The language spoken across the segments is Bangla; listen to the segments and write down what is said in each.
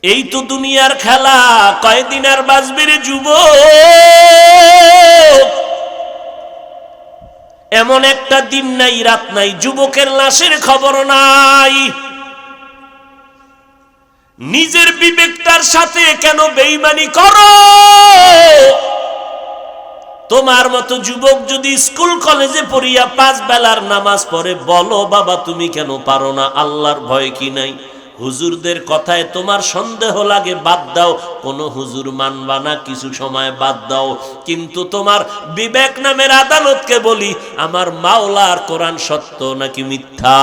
এই তো দুনিয়ার খেলা, কয়দিন আর বাঁচবে রে যুবক। এমন একটা দিন নাই, রাত নাই, যুবকের লাশের খবর নাই। নিজের বিবেকটার সাথে কেন বেঈমানি করো? তোমার মতো যুবক যদি স্কুল কলেজে পড়িয়া 5 বেলার নামাজ পড়ে, বলো বাবা তুমি কেন পারো না? আল্লাহর ভয় কি নাই? হুজুরদের কথায় তোমার সন্দেহ লাগে, বাদ দাও, কোন হুজুর মানবা না, কিছু সময় বাদ দাও। কিন্তু তোমার বিবেক নামের আদালতকে বলি, আমার মাওলার কোরআন সত্য নাকি মিথ্যা?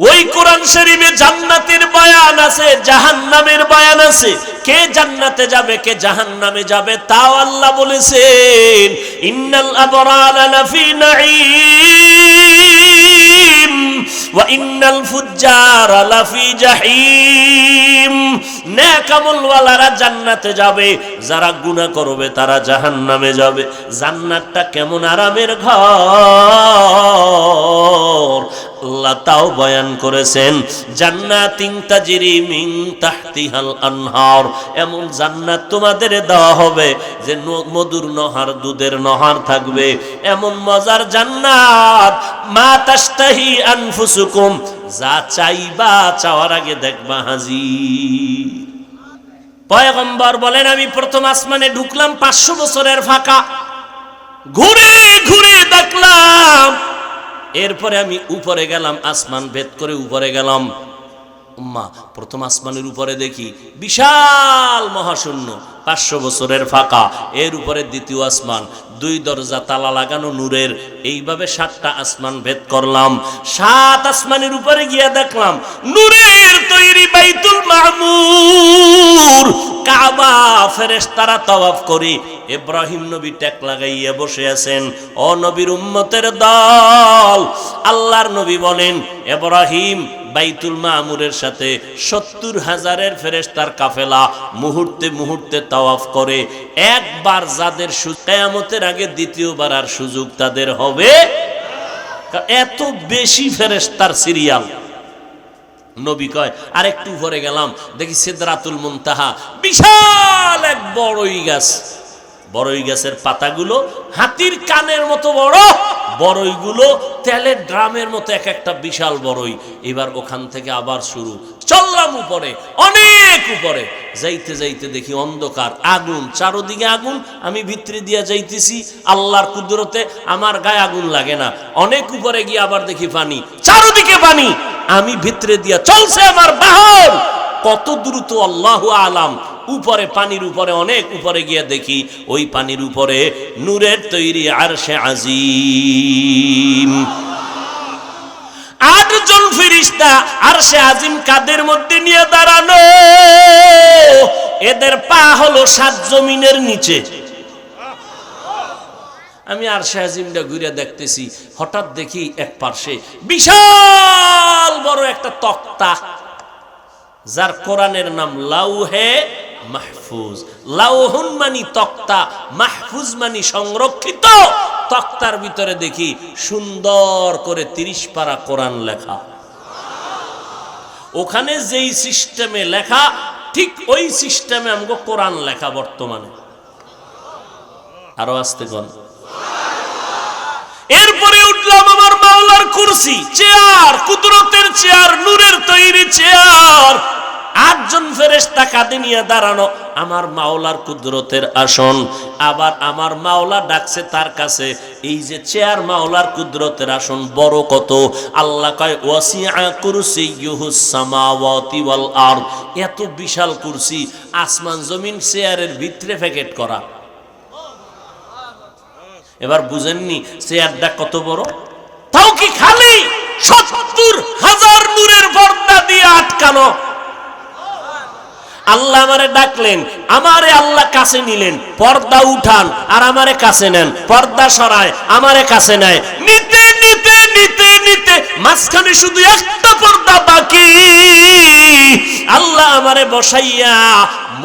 ওই কোরআন শরীফে জান্নাতের বয়ান আছে, জাহান্নামের বয়ান আছে। কে জান্নাতে যাবে, কে জাহান্নামে যাবে, তাও আল্লাহ বলেছেন, ইন্নাল আবরারা লাফি নাঈম ওয়া ইন্নাল ফুজ্জারা লাফি জাহিম। নেক আমলওয়ালারা জান্নাতে যাবে, যারা গুনাহ করবে তারা জাহান্নামে যাবে। জান্নাতটা কেমন আরামের ঘর আল্লাহ তাও বয়ান করেছেন, জান্নাতিন তাজরি মিন তাহতিহাল আনহার। এমন জান্নাত তোমাদের দেওয়া হবে যে মধুর নহর, দুধের নহর থাকবে। এমন মজার জান্নাত, মা তাশতাহি আনফুসুকুম, যা চাইবা চাওয়ার আগে দেখবা হাজির। পয়গম্বর বলেন, আমি প্রথম আসমানে ঢুকলাম, 500 বছরের ফাঁকা, ঘুরে ঘুরে দেখলাম। এরপরে আমি উপরে গেলাম, আসমান ভেদ করে উপরে গেলাম। উম্মা, প্রথম আসমানের উপরে দেখি বিশাল মহাশূন্য, 500 বছরের ফাঁকা। এর উপরে দ্বিতীয় আসমান, 2 দরজা, তালা লাগানো নূরের। এইভাবে 7টা আসমান ভেদ করলাম। 7 আসমানের উপরে গিয়া দেখলাম নূরের তৈরি বাইতুল মামুর, কাবা। ফেরেশতারা তাওয়াফ করি, ইব্রাহিম নবী টেক লাগাইয়া বসে আছেন। ও নবীর উম্মতের দল, আল্লাহর নবী বলেন, ইব্রাহিম বাইতুল মামুরের সাথে 70,000 ফেরেশতার কাফেলা মুহূর্তে মুহূর্তে তাওয়াফ করে। একবার যাদের কিয়ামতের আগে দ্বিতীয়বার আর সুযোগ তাদের হবে, এত বেশি ফেরেশতার সিরিয়াল। নবী কয়, আর একটু উপরে গেলাম, দেখি সিদরাতুল মুনতাহা, বিশাল এক বড়ই গাছ। বড়ই গাছের পাতাগুলো হাতির কানের মতো বড়, বড়ইগুলো তেলের ড্রামের মতো এক একটা বিশাল বড়ই। এবার ওখান থেকে আবার শুরু, চললাম উপরে, অনেক উপরে। যাইতে যাইতে দেখি অন্ধকার, আগুন, চারদিকে আগুন। আমি ভিতরে দিয়া যাইতেছি, আল্লাহর কুদরতে আমার গায়ে আগুন লাগে না। অনেক উপরে গিয়ে আবার দেখি পানি, চারদিকে পানি। আমি ভিতরে দিয়া চলছে আমার বাহন, কত দ্রুত আল্লাহু আলাম। উপরে, পানির উপরে, অনেক উপরে গিয়ে দেখি ওই পানির উপরে নূরের তৈরি আরশে আজিম। 8 জন ফেরেশতা আরশে আজিম কাদের মধ্যে নিয়ে দাঁড়ানো। এদের পা হলো 7 জমিনের নিচে। আমি আরশে আজিমটা ঘুরে দেখতেছি, হঠাৎ দেখি এক পাশে বিশাল বড় একটা তক্তা, যার কোরআনের নাম লাউহে মাহফুজ। লাউহুন মানি তক্তা, মাহফুজ মানি সংরক্ষিত। তক্তার ভিতরে দেখি সুন্দর করে 30 পারা কোরআন লেখা। ওখানে যেই সিস্টেমে লেখা, ঠিক ওই সিস্টেমে আমগো কোরআন লেখা বর্তমানে। আরো আসতে কোন। এরপরে উঠলাম আমার মাওলার কুরসি, চেয়ার, কুদরতের চেয়ার, নূরের তৈরি চেয়ার। 8 জন ফেরেশতা কাঁধে নিয়ে দাঁড়ানো, আমার মাওলার কুদরতের আসন। আবার আমার মাওলা ডাকছে তার কাছে, এই যে চেয়ার, মাওলার কুদরতের আসন বড় কত। আল্লাহ কয়, ওয়াসিআ কুরসিয়ুহুস সামাওয়াতি ওয়াল আরদ। এত বিশাল কুরসি, আসমান জমিন চেয়ারের ভিতরে প্যাকেট করা। এবার বুঝেননি চেয়ারটা কত বড়? তাও কি খালি 70,000 নূরের পর্দা দিয়ে আটকানো। আল্লাহ আমারে ডাকলেন, আমারে আল্লাহ কাছে নিলেন, পর্দা উঠান আর আমারে কাছে নেন, পর্দা সরায় আমারে কাছে নেয়। নিতে নিতে নিতে নিতে মাঝখানে শুধু একটা পর্দা বাকি। আল্লাহ আমারে বসাইয়া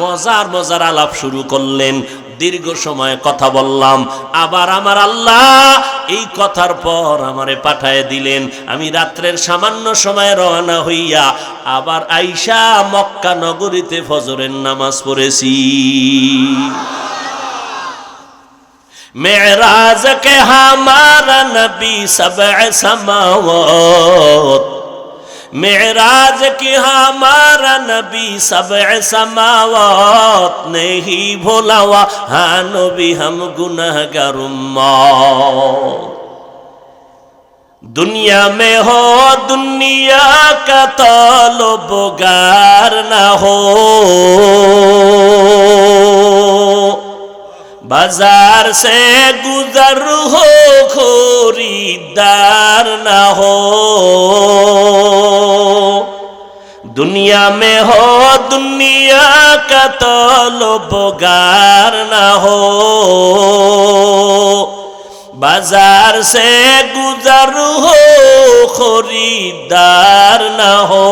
মজার মজার আলাপ শুরু করলেন। দীর্ঘ সময় কথা বললাম। আবার আমার আল্লাহ এই কথার পর আমারে পাঠায় দিলেন। আমি রাত্রের সামান্য সময় রওনা হইয়া আবার আইসা মক্কা নগরীতে ফজরের নামাজ পড়েছি। मेराज के हमारा नबी सबअ समावत, मेराज की हमारा नबी सबअ समावत, नहीं भूला वहाँ नबी हम गुनहगार उम्मत। दुनिया में हो दुनिया का तलबगार न हो, बाजार से गुजर हो खरीदार ना हो। दुनिया में हो दुनिया का तलबगार ना हो, बाजार से गुजर हो खरीदार ना हो।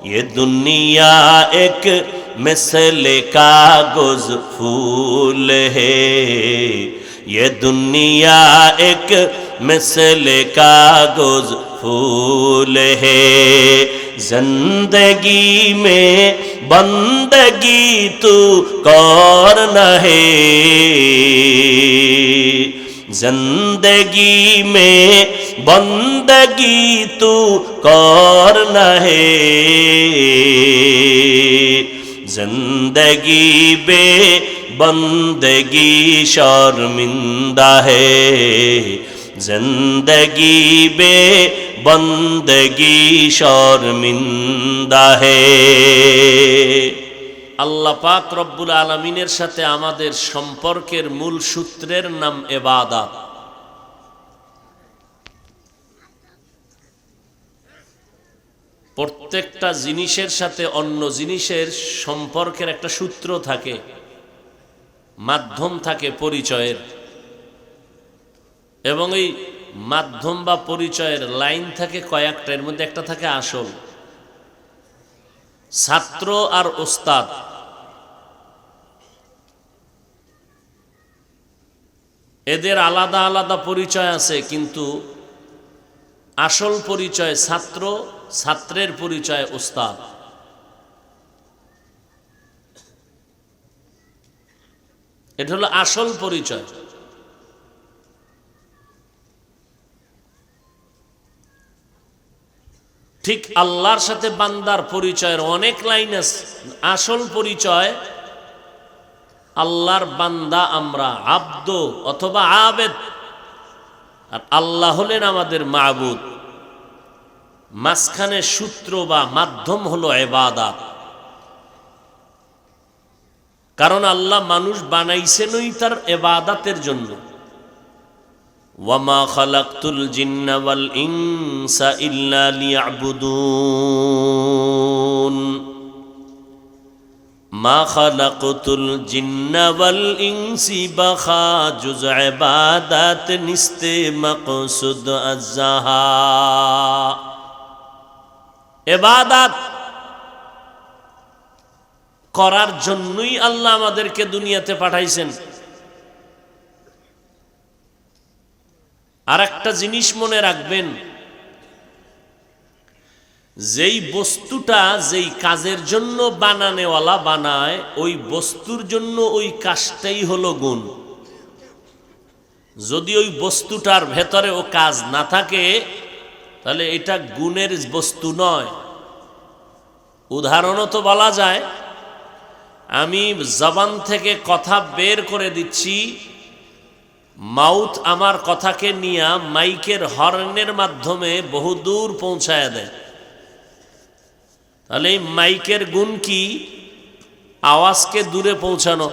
ये दुनिया एक मिसले कागज फूल है, ये दुनिया एक मिसले कागज फूल है। जिंदगी में बंदगी तू करना है, जिंदगी में बंदगी तू करना है। जिंदगी बे बंदगी शर्मिंदा है, जिंदगी बे बंदगी शर्मिंदा है। আল্লাহ পাক রব্বুল আলামিনের সাথে আমাদের সম্পর্কের মূল সূত্রের নাম ইবাদত। প্রত্যেকটা জিনিসের সাথে অন্য জিনিসের সম্পর্কের একটা সূত্র থাকে, মাধ্যম থাকে পরিচয়ের, এবং এই মাধ্যম বা পরিচয়ের লাইন থাকে কয়েকটা, এর মধ্যে একটা থাকে আসল। ছাত্র আর ওস্তাদ, এদের আলাদা আলাদা পরিচয় আছে, কিন্তু আসল পরিচয় ছাত্র, ছাত্রের পরিচয় ওস্তাদ। এটা হলো আসল পরিচয়। ঠিক আল্লাহর সাথে বান্দার পরিচয়ের অনেক লাইন আছে। আসল পরিচয় আল্লাহর বান্দা আমরা, আব্দ অথবা আবেদ, আর আল্লাহ হলেন আমাদের মাবুদ। মাঝখানে সূত্র বা মাধ্যম হলো ইবাদত। কারণ আল্লাহ মানুষ বানাইছেনই তার ইবাদতের জন্য। ওয়ামা খালাকতুল জিন্না ওয়াল ইনসা ইল্লা লিয়াবুদুন, মা খালাকতুল জিন্না ওয়াল ইনসি বাখা জুজ ইবাদত নিস্তে মাকসুদ আযহা। ইবাদত করার জন্যই আল্লাহ আমাদেরকে দুনিয়াতে পাঠাইছেন। আর একটা জিনিস মনে রাখবেন, যেই বস্তুটা যেই কাজের জন্য বানানেওয়ালা বানায়, ওই বস্তুর জন্য ওই কাজটাই হলো গুণ। যদি ওই বস্তুটার ভেতরে ও কাজ না থাকে, তাহলে এটা গুণের বস্তু নয়। উদাহরণও তো বলা যায়, আমি জবান থেকে কথা বের করে দিচ্ছি, মাউথ আমার কথাকে নিয়ে মাইকের হর্নের মাধ্যমে বহুদূর পৌঁছায় দেয়। তাহলে এই মাইকের গুণ কি? আওয়াজকে দূরে পৌঁছানো।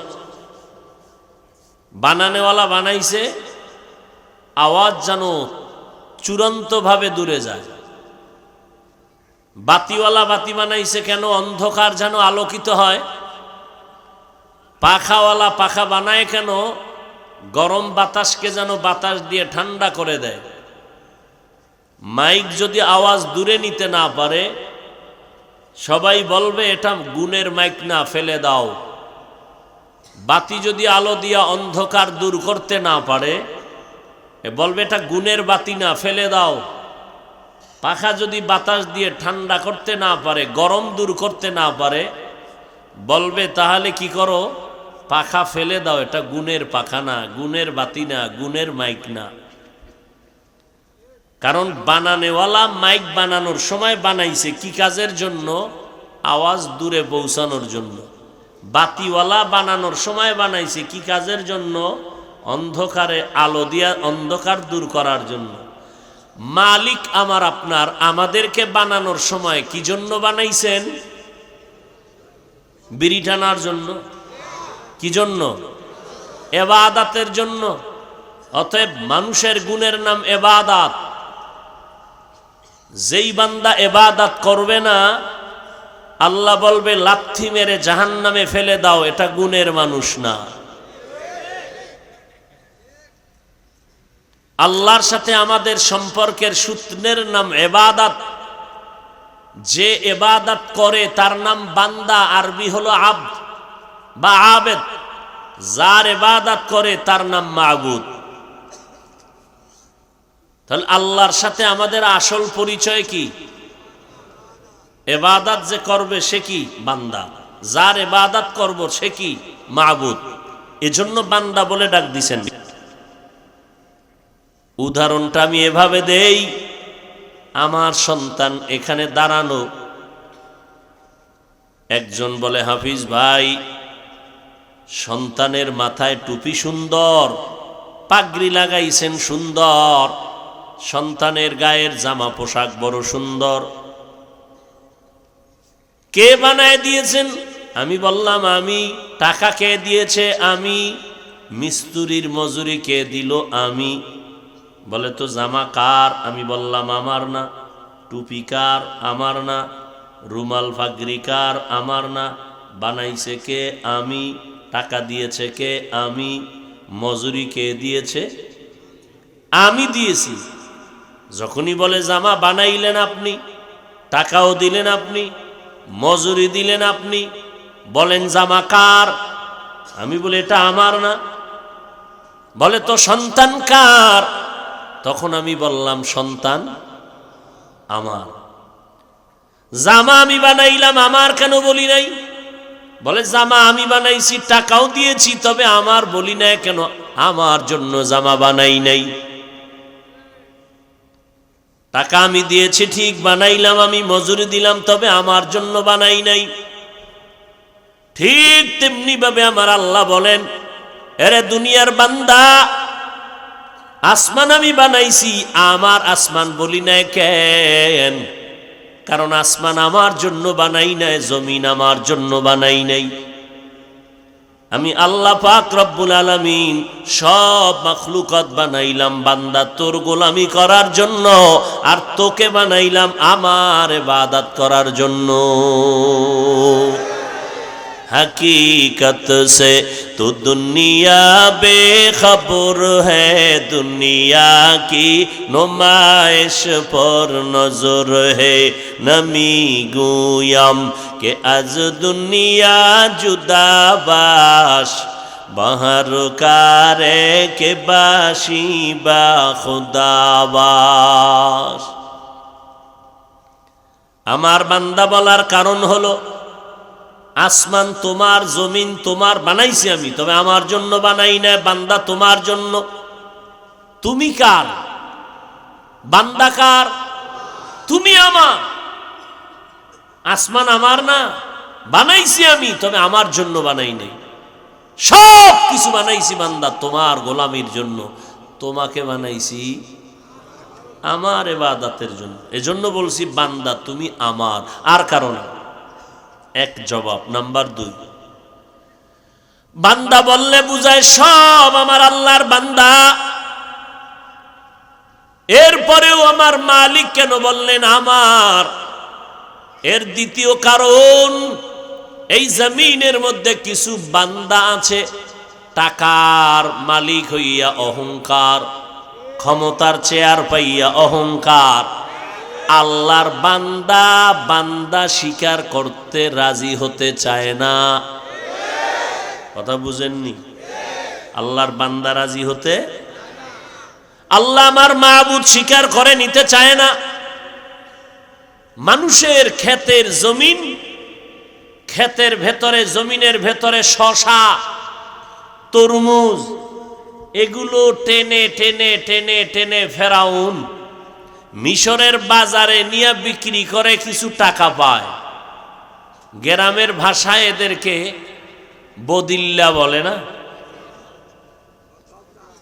বানানেওয়ালা বানাইছে আওয়াজ যেন চূড়ান্তভাবে দূরে যায়। বাতিওয়ালা বাতি বানাইছে কেন? অন্ধকার যেন আলোকিত হয়। পাখাওয়ালা পাখা বানায় কেন? গরম বাতাসকে যেন বাতাস দিয়ে ঠান্ডা করে দেয়। মাইক যদি আওয়াজ দূরে নিতে না পারে, সবাই বলবে এটা গুণের মাইক না, ফেলে দাও। বাতি যদি আলো দিয়া অন্ধকার দূর করতে না পারে, বলবে এটা গুণের বাতি না, ফেলে দাও। পাখা যদি বাতাস দিয়ে ঠান্ডা করতে না পারে, গরম দূর করতে না পারে, বলবে তাহলে কি করো, পাখা ফেলে দাও, এটা গুণের পাখা না, গুণের বাতি না, গুণের মাইক না। কারণ বানানেওয়ালা মাইক বানানোর সময় বানাইছে কি কাজের জন্য? আওয়াজ দূরে পৌঁছানোর জন্য। বাতিওয়ালা বানানোর সময় বানাইছে কি কাজের জন্য? অন্ধকারে আলো দিয়া অন্ধকার দূর করার জন্য। মালিক আমার আপনার আমাদেরকে বানানোর সময় কি জন্য বানাইছেন? বিড়ি টানার জন্য। কি জন্য? ইবাদতের জন্য। অতএব মানুষের গুণের নাম ইবাদত। যেই বান্দা ইবাদত করবে না, আল্লাহ বলবে লাথি মেরে জাহান্নামে ফেলে দাও, এটা গুণের মানুষ না। আল্লাহর সাথে আমাদের সম্পর্কের সূত্রের নাম ইবাদত। যে ইবাদত করে তার নাম বান্দা, আরবি হলো আবদ বা আবেদ। যার ইবাদত করে তার নাম মাবুদ। তাহলে আল্লাহর সাথে আমাদের আসল পরিচয় কি? ইবাদত যে করবে সে কি? বান্দা। যার ইবাদত করব সে কি? মাবুদ। এজন্য বান্দা বলে ডাক দিছেন। উদাহরণটা আমি এভাবে দেই, আমার সন্তান এখানে দাঁড়ানো, একজন বলে হাফিজ ভাই সন্তানের মাথায় টুপি সুন্দর, পাগড়ি লাগাইছেন সুন্দর, সন্তানের গায়ের জামা পোশাক বড় সুন্দর, কে বানায় দিয়েছেন? আমি বললাম আমি। টাকা কে দিয়েছে? আমি। মিস্ত্রির মজুরি কে দিল? আমি। বলে তো জামা কার? আমি বললাম আমার না। টুপি কার? আমার না। রুমাল পাগড়ি কার? আমার না। বানাইছে কে? আমি। টাকা দিয়েছে কে? আমি। মজুরি কে দিয়েছে? আমি দিয়েছি। যখনই বলে জামা বানাইলেন আপনি, টাকাও দিলেন আপনি, মজুরি দিলেন আপনি, বলেন জামা কার? আমি বলি এটা আমার না। বলে তো সন্তান কার? তখন আমি বললাম সন্তান আমার। জামা আমি বানাইলাম, আমার কেন বলি নাই? বলে জামা আমি বানাইছি, টাকাও দিয়েছি, তবে আমার বলি না কেন? আমার জন্য জামা বানাই নাই। টাকা আমি দিয়েছি ঠিক, বানাইলাম আমি, মজুরি দিলাম, তবে আমার জন্য বানাই নাই। ঠিক তেমনি ভাবে আমার আল্লাহ বলেন, এরে দুনিয়ার বান্দা, আসমান আমি বানাইছি, আমার আসমান বলি নাই কেন? কারণ আসমান আমার জন্য বানাই নাই, জমিন আমার জন্য বানাই নাই। আমি আল্লাহ পাক রব্বুল আলামিন সব মাখলুকাত বানাইলাম বান্দা তোর গোলামি করার জন্য, আর তোকে বানাইলাম আমার ইবাদত করার জন্য। हकीकत से तो दुनिया बेखबर है, दुनिया की नुमाइश पर नजर है। नमी गुयम के आज दुनिया जुदा बाश, बाहर कारे के बाशी बा खुदाबाश। আমার বান্দা বলার কারণ হলো আসমান তোমার, জমিন তোমার, বানাইছি আমি, তবে আমার জন্য বানাই না। বান্দা তোমার জন্য। তুমি কার? বান্দা কার? তুমি আমার। আসমান আমার না, বানাইছি আমি, তবে আমার জন্য বানাই নাই। সব কিছু বানাইছি বান্দা তোমার গোলামির জন্য। তোমাকে বানাইছি আমার ইবাদতের জন্য। এজন্য বলছি বান্দা তুমি আমার। আর কারণ এক জবাব। নাম্বার 2, বান্দা বললে বুঝায় সব আমার আল্লাহর বান্দা। এরপরেও আমার মালিক কেন বললেন আমার? এর দ্বিতীয় কারণ, এই জমিনের মধ্যে কিছু বান্দা আছে টাকার মালিক হইয়া অহংকার, ক্ষমতার চেয়ার পাইয়া অহংকার। আল্লাহর বান্দা বান্দা স্বীকার করতে রাজি হতে চায় না। কথা বুঝেননি? আল্লাহর বান্দা রাজি হতে, আল্লাহ আমার মাবুদ স্বীকার করে নিতে চায় না। মানুষের ক্ষেতের জমিন, ক্ষেতের ভেতরে, জমিনের ভেতরে শশা, তরমুজ, এগুলো টেনে টেনে টেনে টেনে ফেরাউন মিশরের বাজারে নিয়ে বিক্রি করে, কিছু টাকা পায়। গ্রামের ভাষায় এদেরকে বদিল্লা বলে না,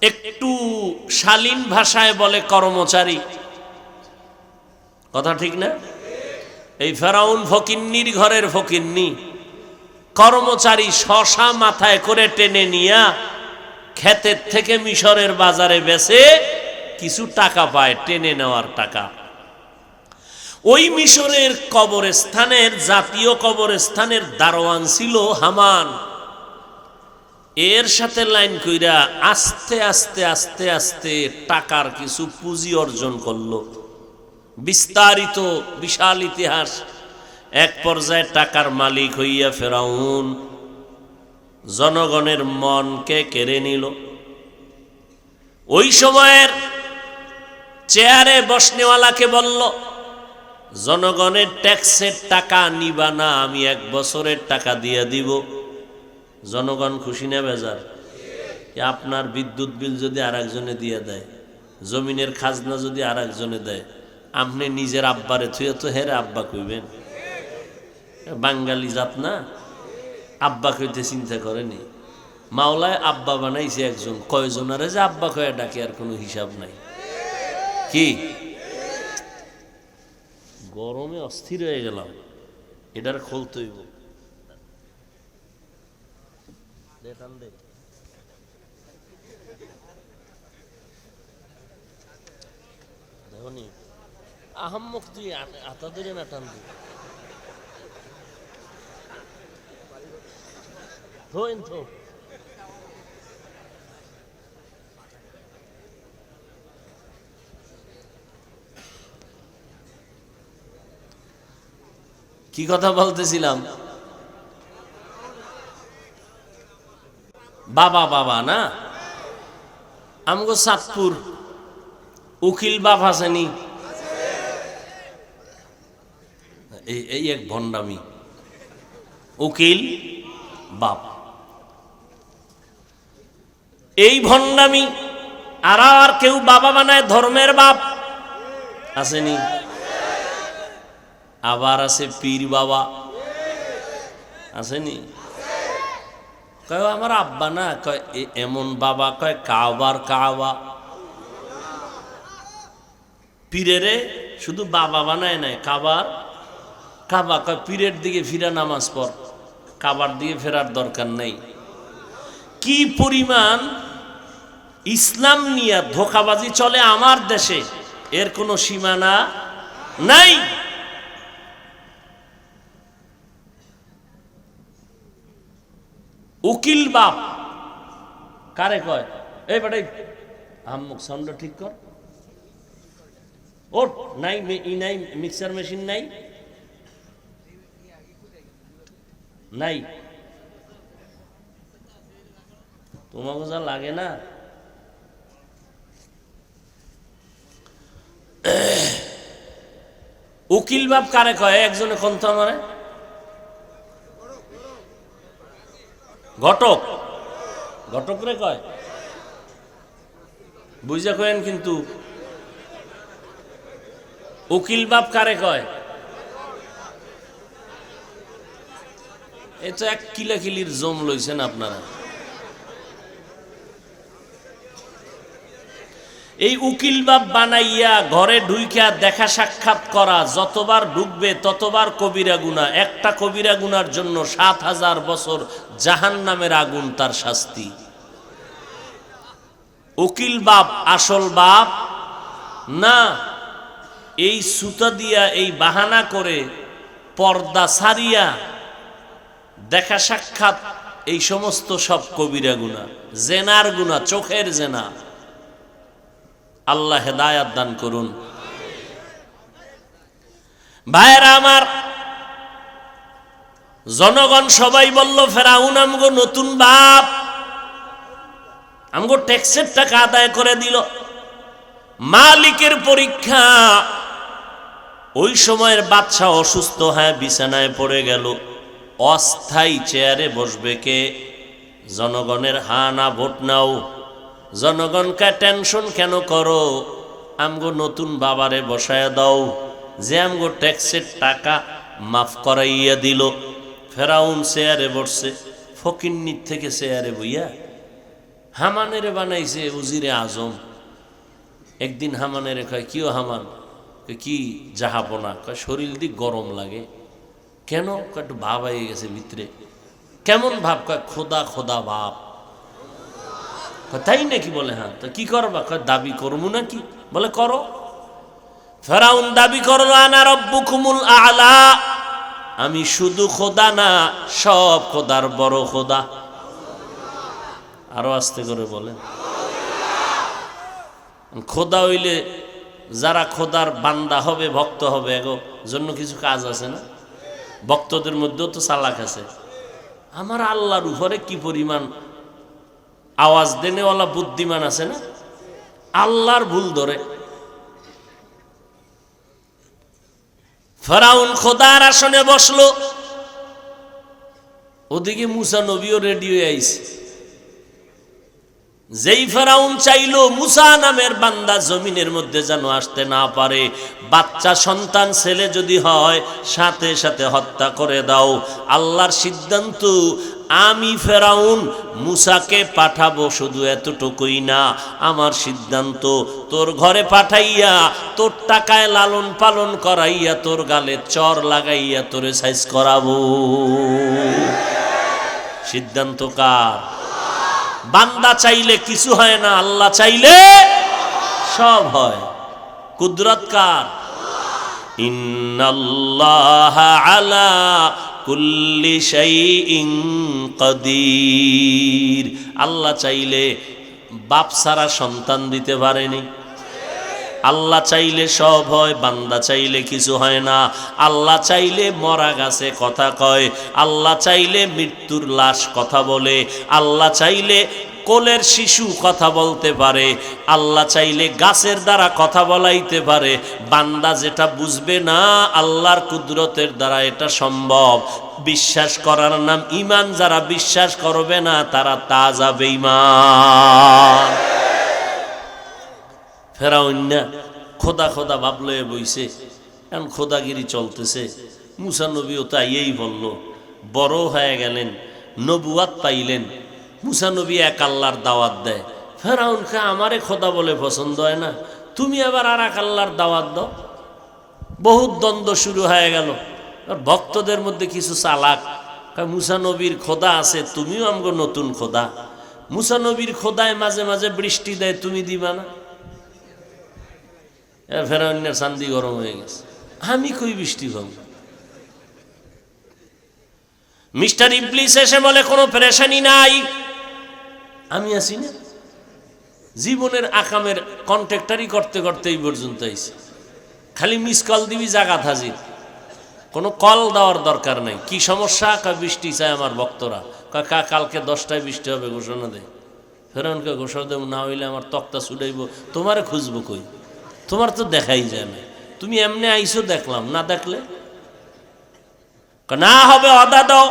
একটু শালীন ভাষায় বলে কর্মচারী। কথা ঠিক না? এই ফেরাউন ফকিন্নির ঘরের ফকিন্নি, কর্মচারী শশা মাথায় করে টেনে নিয়া ক্ষেতের থেকে মিশরের বাজারে বেচে কিছু টাকা পায়, টেনে নেওয়ার টাকা। ওই মিশরের কবরস্থানের, জাতীয় কবরস্থানের দারোয়ান ছিল হামান। এর সাথে লাইন কইরা আস্তে আস্তে আস্তে আস্তে টাকার কিছু পুঁজি অর্জন করলো। বিস্তারিত বিশাল ইতিহাস। এক পর্যায়ে টাকার মালিক হইয়া ফেরাউন জনগণের মনকে কেড়ে নিল। ওই সময়ের চেয়ারে বসনেওয়ালাকে বলল, জনগণের ট্যাক্সের টাকা নিবা না, আমি 1 বছরের টাকা দিয়ে দিব। জনগণ খুশি না বেজার? আপনার বিদ্যুৎ বিল যদি আরেকজনে দিয়ে দেয়, জমিনের খাজনা যদি আরেকজনে দেয়, আপনি নিজের আব্বারে থুয়ে তো হেরে আব্বা কইবেন? বাঙালি জাত না, আব্বা কইতে চিন্তা করেনি। মাওলায় আব্বা বানাইছে একজন, কয়জনারে যে আব্বা কয়ে ডাকে আর কোনো হিসাব নাই। কি গরমে অস্থির হয়ে গেলাম, এটার খোলতে হইব। দেখনি আহম্মক তুই আতা ধরে না টান দি তো। কি কথা বলতেছিলাম? বাবা বাবা না, আমগো চাঁদপুর উকিল বাপ আসেনি? এই এক ভণ্ডামি, উকিল বাপ। এই ভণ্ডামি আর কেউ বাবা বানায় ধর্মের বাপ আসেনি? আবার আছে পীর বাবা আসেনি? কয় আমার আব্বা না, কয় এমন বাবা, কয় কাবার কাবা। পীরেরে শুধু বাবা বানায় নাই, কাবার কাবা। কয় পীরের দিকে ফিরা নামাজ পড়, কাবার দিকে ফেরার দরকার নেই। কি পরিমাণ ইসলাম নিয়ে ধোঁকাবাজি চলে আমার দেশে, এর কোনো সীমানা নাই। উকিল বাপ কারে কয়? এই বেটা আম্মুক সাউন্ড ঠিক কর, ওট নাই নাই মিক্সার মেশিন নাই, নাই তোমাকে যা লাগে না। উকিল বাপ কারে কয়? একজনে কোন তো আমারে ঘটক, ঘটক রে কয়, বুঝা কয়েন। কিন্তু উকিল বাপ কারে কয়? এটা এক কিলাকিলির জম লইছেন আপনারা। এই উকিল বাপ বানাইয়া ঘরে ঢুইকা দেখা সাক্ষাৎ করা, যতবার ঢুকবে ততবার কবিরা গুনাহ। একটা কবিরা গুনার জন্য 7000 বছর জাহান্নামের আগুন তার শাস্তি। উকিল বাপ আসল বাপ না। এই সুতা দিয়া, এই বাহানা করে, পর্দা সারিয়া দেখা সাক্ষাৎ, এই সমস্ত সব কবিরা গুনাহ, জেনার গুনাহ, চোখের জেনা। আল্লাহ হেদায়াত দান করুন। ভাইরা আমার, জনগণ সবাই বলল ফেরাউন আমগো নতুন বাপ, আমগো ট্যাক্সের টাকা আদায় করে দিল। মালিকের পরীক্ষা। ওই সময়ের বাদশা অসুস্থ হয়ে বিছানায় পড়ে গেল। অস্থায়ী চেয়ারে বসবে কে? জনগণের হা না ভোট নাও। জনগণকে টেনশন কেন করো? আমগো নতুন বাবারে বসায় দাও, যে আমগো ট্যাক্সের টাকা মাফ করাইয়া দিল। ফেরাউন চেয়ারে বসছে, ফকিন্নির থেকে চেয়ারে বইয়া হামানের বানাইছে উজিরে আজম। একদিন হামানের কয়, কিও হামান? কি জাহাপনা? কয় শরীর দিক গরম লাগে। কেন? কয় একটু ভাব হয়ে গেছে ভিতরে। কেমন ভাব? কয় খোদা খোদা ভাব। তাই নাকি? বলে হ্যাঁ। তো কি করবা? কয় দাবি করবো নাকি? বলে করো। ফেরাউন দাবি করলো, আনা রব্বুকুমুল আলা, আমি শুধু খোদা না, সব খোদার বড় খোদা। আরো আস্তে করে বলেন। খোদা হইলে যারা খোদার বান্দা হবে, ভক্ত হবে, এগো জন্য কিছু কাজ আছে না? ভক্তদের মধ্যেও তো চালাক আছে। আমার আল্লাহর উপরে কি পরিমাণ আওয়াজ দেনেওয়ালা বুদ্ধিমান আছে না? আল্লাহর ভুল ধরে। ফেরাউন খোদার আসনে বসলো, ওদিকে মুসা নবীও রেডি হয়ে আইছে। যেই ফেরাউন চাইলো মুসা নামের বান্দা জমিনের মধ্যে যেন আসতে না পারে, বাচ্চা সন্তান ছেলে যদি হয় সাথে সাথে হত্যা করে দাও। আল্লাহর সিদ্ধান্ত, আমি ফেরাউন মুসাকে পাঠাবো, শুধু এতটুকুই না, আমার সিদ্ধান্ত তোর ঘরে পাঠাইয়া তোর টাকায় লালন পালন করাইয়া তোর গালে চর লাগাইয়া তোরে সাইজ করাবো। সিদ্ধান্ত কার? বান্দা চাইলে কিছু হয় না, আল্লাহ চাইলে সব হয়। কুদরত কার? ইন্নাল্লাহা আলা কুল্লি শাইইন কাদির। আল্লাহ চাইলে বাপ সারা সন্তান দিতে পারেনি। আল্লাহ চাইলে সব হয়, বান্দা চাইলে কিছু হয় না। আল্লাহ চাইলে মরা গাছে কথা কয়, আল্লাহ চাইলে মৃত্যুর লাশ কথা বলে, আল্লাহ চাইলে কোলের শিশু কথা বলতে পারে, আল্লাহ চাইলে গাছের দ্বারা কথা বলাইতে পারে। বান্দা যেটা বুঝবে না, আল্লাহর কুদরতের দ্বারা এটা সম্ভব। বিশ্বাস করার নাম ঈমান, যারা বিশ্বাস করবে না তারা তাজা বেঈমান। ফেরাউন না খোদা খোদা ভাবলে বইছে, এখন খোদাগিরি চলতেছে। মুসা নবীও তাই এই বলল, বড় হয়ে গেলেন, নবুয়াত পাইলেন। মুসা নবী এক আল্লাহর দাওয়াত দেয়। ফেরাউন খা, আমারে খোদা বলে পছন্দ হয় না, তুমি আবার আর এক আল্লাহর দাওয়াত দাও। বহুত দ্বন্দ্ব শুরু হয়ে গেল। ভক্তদের মধ্যে কিছু চালাক, মুসা নবীর খোদা আছে, তুমিও আমগো নতুন খোদা। মুসা নবীর খোদায় মাঝে মাঝে বৃষ্টি দেয়, তুমি দিবা না? ফেরাউনের চান্দি গরম হয়ে গেছে, আমি কই বৃষ্টি পাবো? মিস্টার ইবলিস এসে বলে, কোনো পেরেশানি নাই, আমি আছি না। জীবনের আকামের কন্ট্রাক্টারি করতে করতে এই পর্যন্ত আইছে। খালি মিস কল দিবি, জাগাত হাজির, কোনো কল দেওয়ার দরকার নাই। কি সমস্যা? বৃষ্টি চায় আমার ভক্তরা। কালকে 10টায় বৃষ্টি হবে ঘোষণা দেয়। ফেরাউনকে ঘোষণা দেব, না হইলে আমার তক্তা ছুটাইব, তোমারে খুঁজবো কই? তোমার তো দেখাই যায় না, তুমি এমনি আইসো দেখলাম, না দেখলে না হবে, অদা দাও।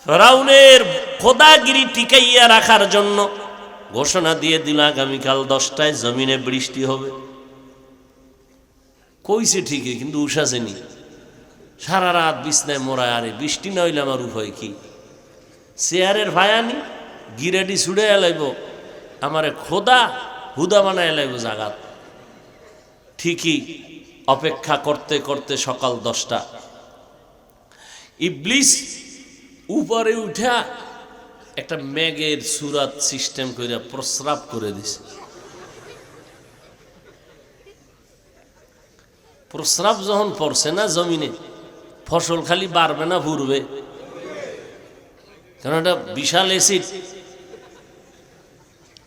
ফেরাউনের খোদাগিরি টিকাইয়া রাখার জন্য ঘোষণা দিয়ে দিল, আগামীকাল 10টায় জমিনে বৃষ্টি হবে। কইছে ঠিকই, কিন্তু উঠাছেনি। সারা রাত বিছনায় মোড়ায়, আরে বৃষ্টি না হইলে আমার উপায় কি? চেয়ারের ভায়ানি গিরেডি ছুড়ে এলাইব, আমারে খোদা হুদা বানায় এলাইব জাগাত। ঠিকই অপেক্ষা করতে করতে সকাল 10টা। ইবলিস উপরে উঠা একটা মেঘের সুরাত সিস্টেম করে প্রস্রাব করে দিছে। প্রস্রাব যখন পড়ছে না জমিনে, ফসল খালি বাড়বে না ভুরবে? কারণ এটা বিশাল এসিড।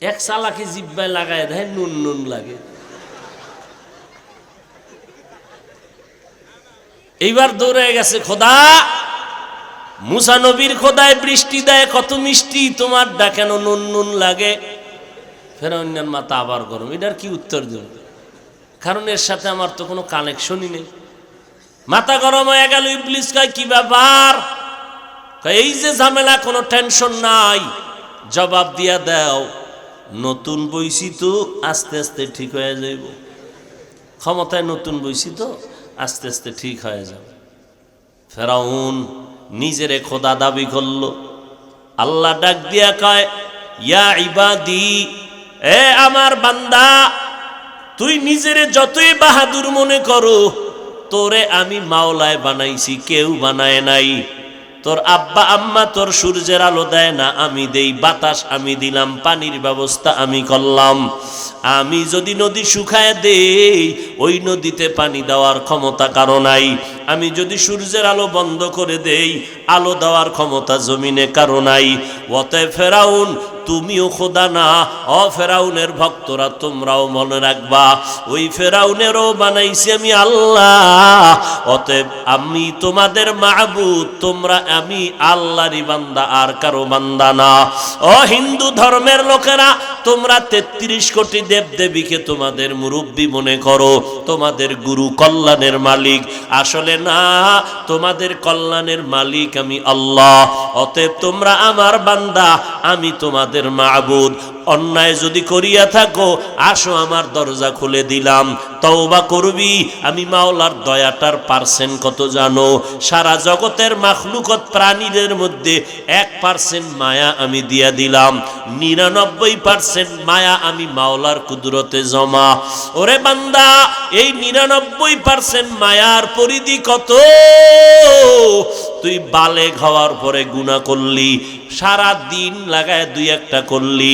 এক চালাকি জিব্বায় লাগায় দেয়, নুন নুন লাগে। এইবার দৌড়ে গেছে, খোদা মুসা নবীর খোদায় বৃষ্টি দেয় কত মিষ্টি, তোমার ডা কেন নুন নুন লাগে? ফেরাউনের মাথা আবার গরম। এটার কি উত্তর দেব? কারণ এর সাথে আমার তো কোনো কানেকশনই নেই। মাথা গরম হয়ে গেল। ইবলিস কয় কি ব্যাপার? এই যে ঝামেলা, কোনো টেনশন নাই, জবাব দিয়া দাও, নতুন বইছি তো আস্তে আস্তে ঠিক হয়ে যাইব। ক্ষমতায় নতুন বইছি তো আস্তে আস্তে ঠিক হয়ে যাবে। ফেরাউন নিজেরে খোদা দাবি করলো। আল্লাহ ডাক দিয়া কয়, ইয়া ইবাদি, এ আমার বান্দা, তুই নিজেরে যতই বাহাদুর মনে করো, তোরে আমি মাওলায় বানাইছি, কেউ বানায় নাই। তোর আব্বা আম্মা তোর সূর্যের আলো দেয় না, আমি দেই। বাতাস আমি দিলাম, পানির ব্যবস্থা আমি করলাম। আমি যদি নদী শুকায় দেই, ওই নদীতে পানি দেওয়ার ক্ষমতা কারো নাই। আমি যদি সূর্যের আলো বন্ধ করে দেই, আলো দেওয়ার ক্ষমতা জমিনে কারো নাই। অতএব ফেরাউন, তুমিও খোদা না। ফেরাউনের ভক্তরা তোমরাও মনে রাখবা, ওই ফেরাউনেরও বানাইছি আমি আল্লাহ। অতএব আমি তোমাদের মাবুদ, তোমরা আমি আল্লাহরই বান্দা, আর কারো বান্দা না। হিন্দু ধর্মের লোকেরা, তোমরা 33 কোটি দেবদেবীকে তোমাদের মুরব্বী মনে করো, তোমাদের গুরু, কল্যাণের মালিক। আসলে না, তোমাদের কল্যাণের মালিক আমি আল্লাহ। অতএব তোমরা আমার বান্দা, আমি তোমাদের মাবুদ। অন্যায় যদি করিয়া থাকো, আসো, আমার দরজা খুলে দিলাম, তওবা করবি। আমি মাওলার দয়াটার পার্সেন্ট কত জানো? সারা জগতের মাখলুকত প্রাণীদের মধ্যে 1% মায়া আমি দিয়া দিলাম, 99% মায়া আমি মাওলার কুদরতে জমা। ওরে বান্দা, এই 99% মায়ার পরিধি কত? তুই বালেগ হওয়ার পরে গুনাহ করলি, সারা দিন লাগায় 2-1টা করলি,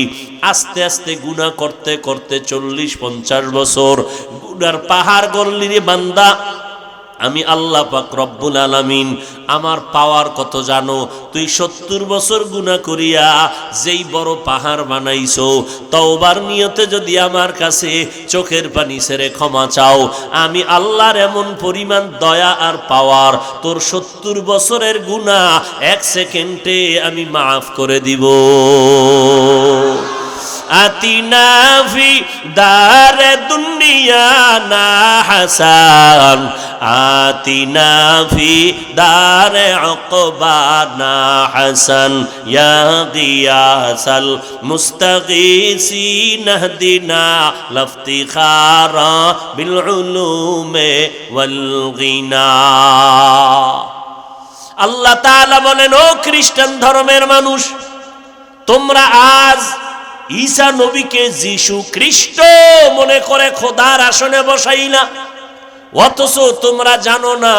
আস্তে আস্তে গুনাহ করতে করতে 40-50 বছর গুনার পাহাড় গড়লি রে বান্দা। আমি আল্লাহ পাক রব্বুল আলামিন, আমার পাওয়ার কত জানো? তুই 70 বছর গুনাহ করিয়া যেই বড় পাহাড় বানাইছো, তওবার নিয়তে যদি আমার কাছে চোখের পানি ছেড়ে ক্ষমা চাও, আমি আল্লাহর এমন পরিমাণ দয়া আর পাওয়ার, তোর 70 বছরের গুনাহ 1 সেকেন্ডে আমি মাফ করে দিব। আতিনা ফি দারে দুনিয়া না হাসান, আতিনা ফি দারে উকবা না হাসান, ইয়া গিয়াসাল মুস্তাগীসিন ইহদিনা লাফতিখারা বিল উলুমে ওয়াল গিনা। আল্লাহ তাআলা বলেন, ও খ্রিস্টান ধর্মের মানুষ, তোমরা আজ ঈসা নবীকে যিশু খ্রিস্ট মনে করে খোদার আসনে বসাইলা, অথচ তোমরা জানো না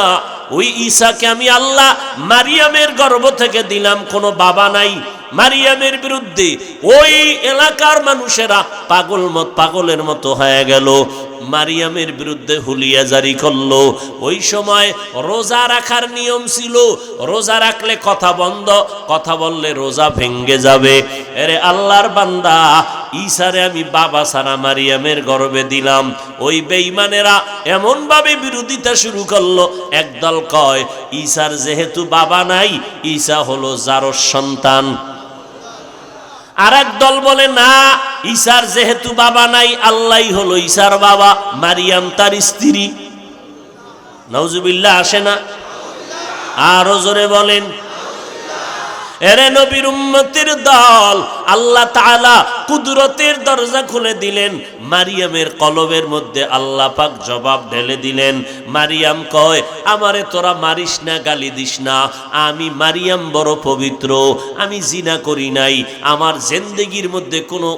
ওই ঈসাকে আমি আল্লাহ মারিয়ামের গর্ভ থেকে দিলাম, কোনো বাবা নাই। মারিয়ামের বিরুদ্ধে ওই এলাকার মানুষেরা পাগলের মতো হয়ে গেল, মারিয়ামের বিরুদ্ধে হুলিয়া জারি করলো। ওই সময় রোজা রাখার নিয়ম ছিল, রোজা রাখলে কথা বন্ধ, কথা বললে রোজা ভেঙ্গে যাবে। আরে আল্লাহর বান্দা, ঈসারে আমি বাবা সারা মারিয়ামের গর্ভে দিলাম। ওই বেঈমানেরা এমন ভাবে বিরোধিতা শুরু করলো, একদল কয় ঈসার যেহেতু বাবা নাই, ঈসা হলো জারস সন্তান। আর এক দল বলে না, ঈসার যেহেতু বাবা নাই, আল্লাহই হলো ঈসার বাবা, মারিয়াম তার স্ত্রী। নাউজুবিল্লাহ আসে না? আরো জোরে বলেন। এরে নবীর উম্মতের দল, আল্লাহ তাআলা কুদরতের দরজা খুলে দিলেন। মারিয়ামের কলবের মধ্যে আল্লাহ পাক জবাব ঢেলে দিলেন। মারিয়াম কয়, আমারে তোরা মারিস না, গালি দিস না, আমি মারিয়াম বড় পবিত্র, আমি জিনা করি নাই, আমার জিন্দেগির মধ্যে কোনো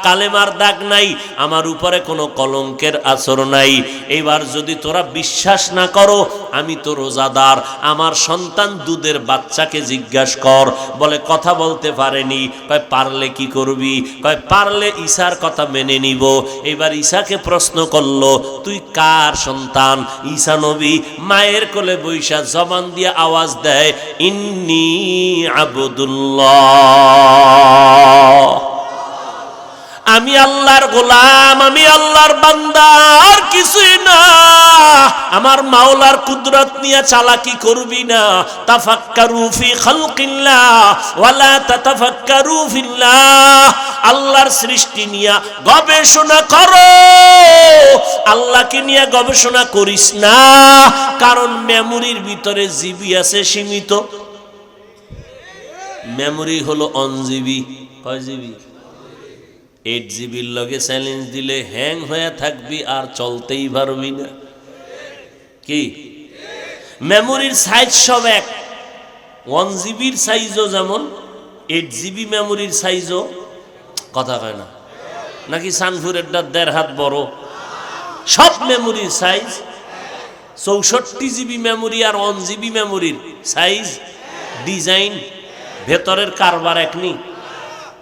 কালেমার দাগ নাই, আমার উপরে কোনো কলঙ্কের আসর নাই। এবার যদি তোরা বিশ্বাস না করো, আমি তো রোজাদার, আমার সন্তান দুধের বাচ্চাকে জিজ্ঞাসা কর, বলে কথা বলতে পারেনি। কয় পারলে কি করবি? কয় পারলে ঈসার কথা মেনে নিব। এবার ঈসাকে প্রশ্ন করলো, তুই কার সন্তান? ঈসা নবী মায়ের কোলে বৈশা জবান দিয়ে আওয়াজ দেয়, ইন্নী আবদুল্লাহ। আমি আল্লাহর গোলাম, আমি আল্লাহর বান্দা, আর কিছুই না। আমার মাওলার কুদরত নিয়ে চালাকি করবি না। তাফাক্কারু ফি খালকিল্লাহ ওয়ালা তাতাফাক্কারু ফিল্লাহ। আল্লাহর সৃষ্টি নিয়ে গবেষণা করো, আল্লাহকে নিয়ে গবেষণা করিস না। কারণ মেমোরির ভিতরে জিবি আছে সীমিত। মেমোরি হলো 1 জিবি। কয় জিবি? 8 জিবির লগে চ্যালেঞ্জ দিলে হ্যাং হয়ে থাকবি, আর চলতেই পারবি না। কি মেমোরির সাইজ সব এক। 1 জিবির সাইজও যেমন, 8 জিবি মেমোরির সাইজও কথা কয় না নাকি? সানফুরেরটা 1.5 হাত বড়। সব মেমোরির সাইজ 64 জিবি মেমোরি আর 1 জিবি মেমোরির সাইজ, ডিজাইন, ভেতরের কারবার একনি।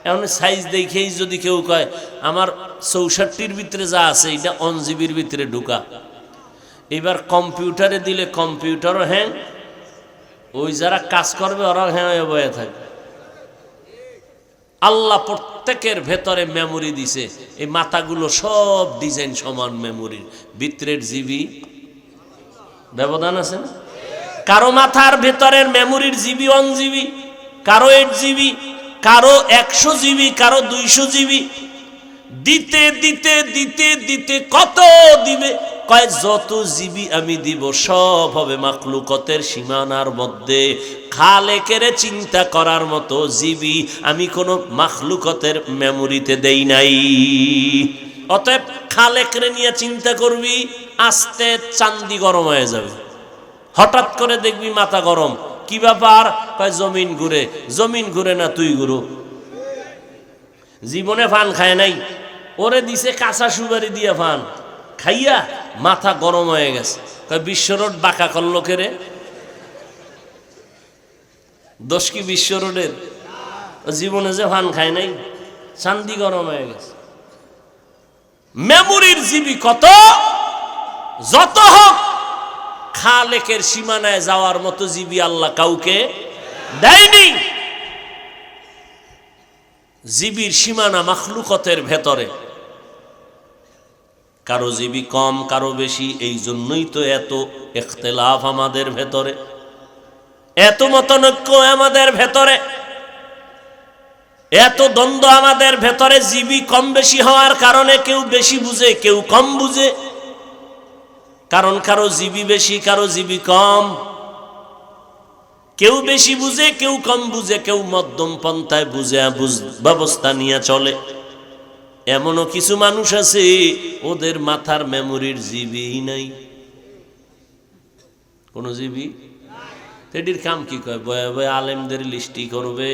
এখন সাইজ দেখেই যদি কেউ কয় আমার 64-র ভিতরে যা আছে এটা 1 জিবির ভিতরে ঢুকা, এবার কম্পিউটারে দিলে কম্পিউটারও হ্যাং, ওই যারা কাজ করবে ওরা হ্যাঁ হয়ে বয়ে থাকবে। আল্লাহ প্রত্যেকের ভেতরে মেমোরি দিছে। এই মাথাগুলো সব ডিজাইন সমান, মেমোরির ভিতরের জিবি ব্যবধান আছে না? কারো মাথার ভেতরের মেমোরির জিবি 1 জিবি, কারো 8 জিবি, কারো 100 জিবি, কারো 200 জিবি। দিতে দিতে দিতে দিতে কত দিবে? কয় যত জিবি আমি দিব সব হবে মাখলুকতের সীমানার মধ্যে। খালেকের চিন্তা করার মতো জিবি আমি কোনো মাখলুকতের মেমোরিতে দেই নাই। অতএব খালেকরে নিয়ে চিন্তা করবি, আস্তে চান্দি গরম হয়ে যাবে। হঠাৎ করে দেখবি মাথা গরম, কি ব্যাপার? কয় জমিন ঘুরে। জমিন ঘুরে না, তুই ঘুরো। জীবনে ফান খায় নাই, ওরে দিছে কাঁচা সুপারি দিয়ে ফান খাইয়া মাথা গরম হয়ে গেছে। কয় বিশ্বরোড বাঁকা করলো কেরে? দোষ কি বিশ্বরোডের? জীবনে যে ফান খায় নাই, চান্দি গরম হয়ে গেছে। মেমোরির জিবি কত? যত হোক খালেকের সীমানায় যাওয়ার মতো জিবি আল্লাহ কাউকে দেয়নি। জিবির সীমানা মাখলুকতের ভেতরে, কারো জিবি কম কারো বেশি। এই জন্যই তো এত ইখতিলাফ আমাদের ভেতরে, এত মতনৈক্য আমাদের ভেতরে, এত দ্বন্দ্ব আমাদের ভেতরে। জিবি কম বেশি হওয়ার কারণে কেউ বেশি বুঝে, কেউ কম বুঝে। কারণ কারো জিবি বেশি, কারো জিবি কম। কেউ বেশি বুঝে, কেউ কম বুঝে, কেউ মধ্যম পন্থায় বুঝে ব্যবস্থা নিয়ে চলে। এমনও কিছু মানুষ আছে ওদের মাথার মেমোরির জিবি নাই, কোন জিবি। এটির কাম কি? কয় বয়ে বয়ে আলেমদের লিস্টি করবে,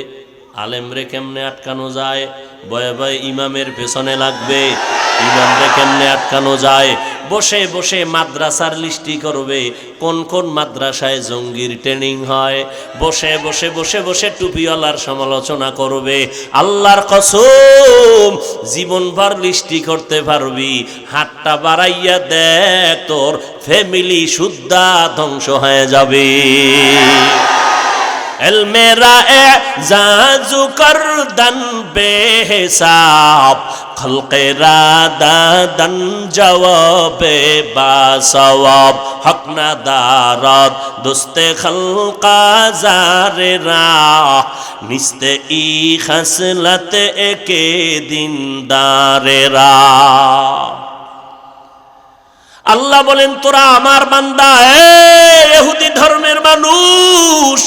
আলেমরে কেমনে আটকানো যায়। বয়ে বয়ে ইমামের পেছনে লাগবে, ইমামরে কেমনে আটকানো যায়। বসে বসে মাদ্রাসার লিস্টি করবে, কোন কোন মাদ্রাসায় জঙ্গির ট্রেনিং হয়। বসে বসে বসে বসে টুপিওয়ালার সমালোচনা করবে। আল্লাহর কসম, জীবনভর লিস্টি করতে পারবি, হাতটা বাড়াইয়া দেখ তোর ফ্যামিলি সুদ্ধা ধ্বংস হয়ে যাবে। এল মেরা এজাজু করদন বেহিসাব, খলকেরা দাদন জওয়াবে বাসওয়াব। হক না দারদ দোস্তে খলকা জারেরা, নিস্তে ই খসলত একে দিনদারেরা। আল্লাহ বলেন তোরা আমার বান্দা, ইহুদি ধর্মের মানুষ,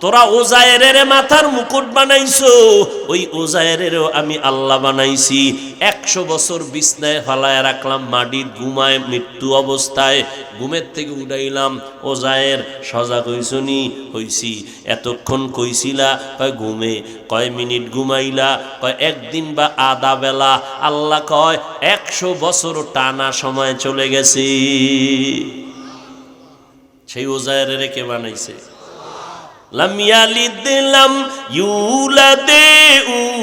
তোরা ওজায়েরের মাথার মুকুট বানাইছো, ওই ওজায়েরেরও আমি আল্লাহ বানাইছি। 100 বছর বিছনায় ফালায় রাখলাম, মাটির ঘুমায় মৃত্যু অবস্থায়, ঘুমের থেকে উঠাইলাম। ওজায়ের সজাগ হইছনি? হইছি। এতক্ষণ কইছিলা? কয় ঘুমে। কয় মিনিট ঘুমাইলা? কয় 1 দিন বা আধা বেলা। আল্লাহ কয় 100 বছর টানা সময় চলে গেছে। সেই ওজায়েরের কে বানাইছে? লাম ইয়ালিদ লাম ইউলাদ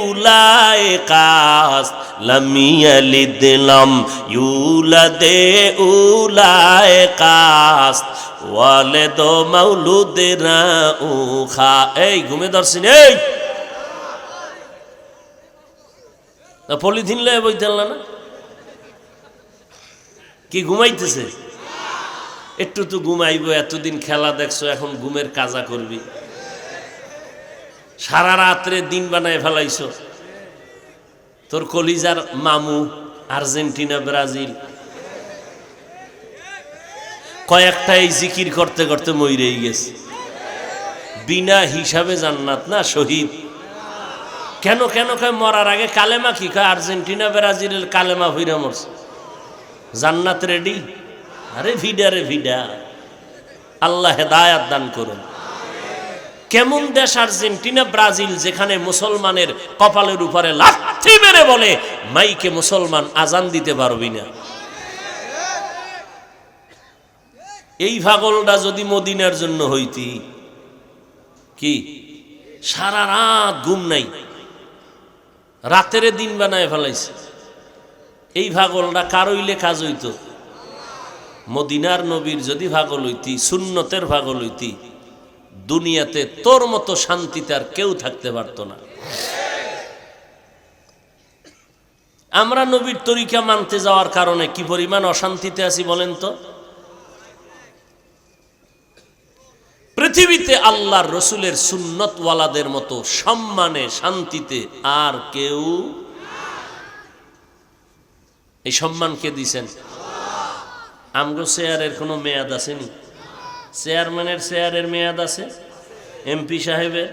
উলাইকাস, লাম ইয়ালিদ লাম ইউলাদ উলাইকাস, ওয়ালিদ মাউলুদরা উখা। এই ঘুমে ধরছেন? এই পলিথিন লয়ে বইতে না, কি ঘুমাইতেছে? একটু তো ঘুমাইব, এতদিন খেলা দেখছো, এখন ঘুমের কাজা করবি। সারা রাত্রে দিন বানায় ফেলাইছ। তোর কলিজার মামু আর্জেন্টিনা ব্রাজিল কয়েকটা এই জিকির করতে করতে মইরেই গেছে। বিনা হিসাবে জান্নাত না শহীদ। কেন কেন কয় মরার আগে কালেমা কি কয়? আর্জেন্টিনা ব্রাজিলের কালেমা হইরা মরছে, জান্নাত রেডি। আরে ভিডা রে ভিডা, আল্লাহ হেদায়াত দান করুন। কেমন দেশ আর্জেন্টিনা ব্রাজিল, যেখানে মুসলমানের কপালের উপরে লাথি মেরে বলে মাইকে মুসলমান আজান দিতে পারবি না। এই পাগলটা যদি মদিনার জন্য হইতি, কি সারা রাত ঘুম নাই, রাতের দিন বানায় ফেলাইছে। এই পাগলটা কার হইলে কাজ হইত? মদিনার নবীর যদি পাগল হইতি, সুন্নতের পাগল হইতি, দুনিয়াতে তোর মতো শান্তিতে আর কেউ থাকতে পারতো না। আমরা নবীর তরিকা মানতে যাওয়ার কারণে কি পরিমাণ অশান্তিতে আছি বলেন তো। পৃথিবীতে আল্লাহর রসুলের সুন্নতওয়ালাদের মতো সম্মানে শান্তিতে আর কেউ। এই সম্মান কে দিছেন? আমগো চেয়ারের কোনো মেয়াদ আসেনি? চেয়ারম্যানের চেয়ারের মেয়াদ আছে? এমপি সাহেবের?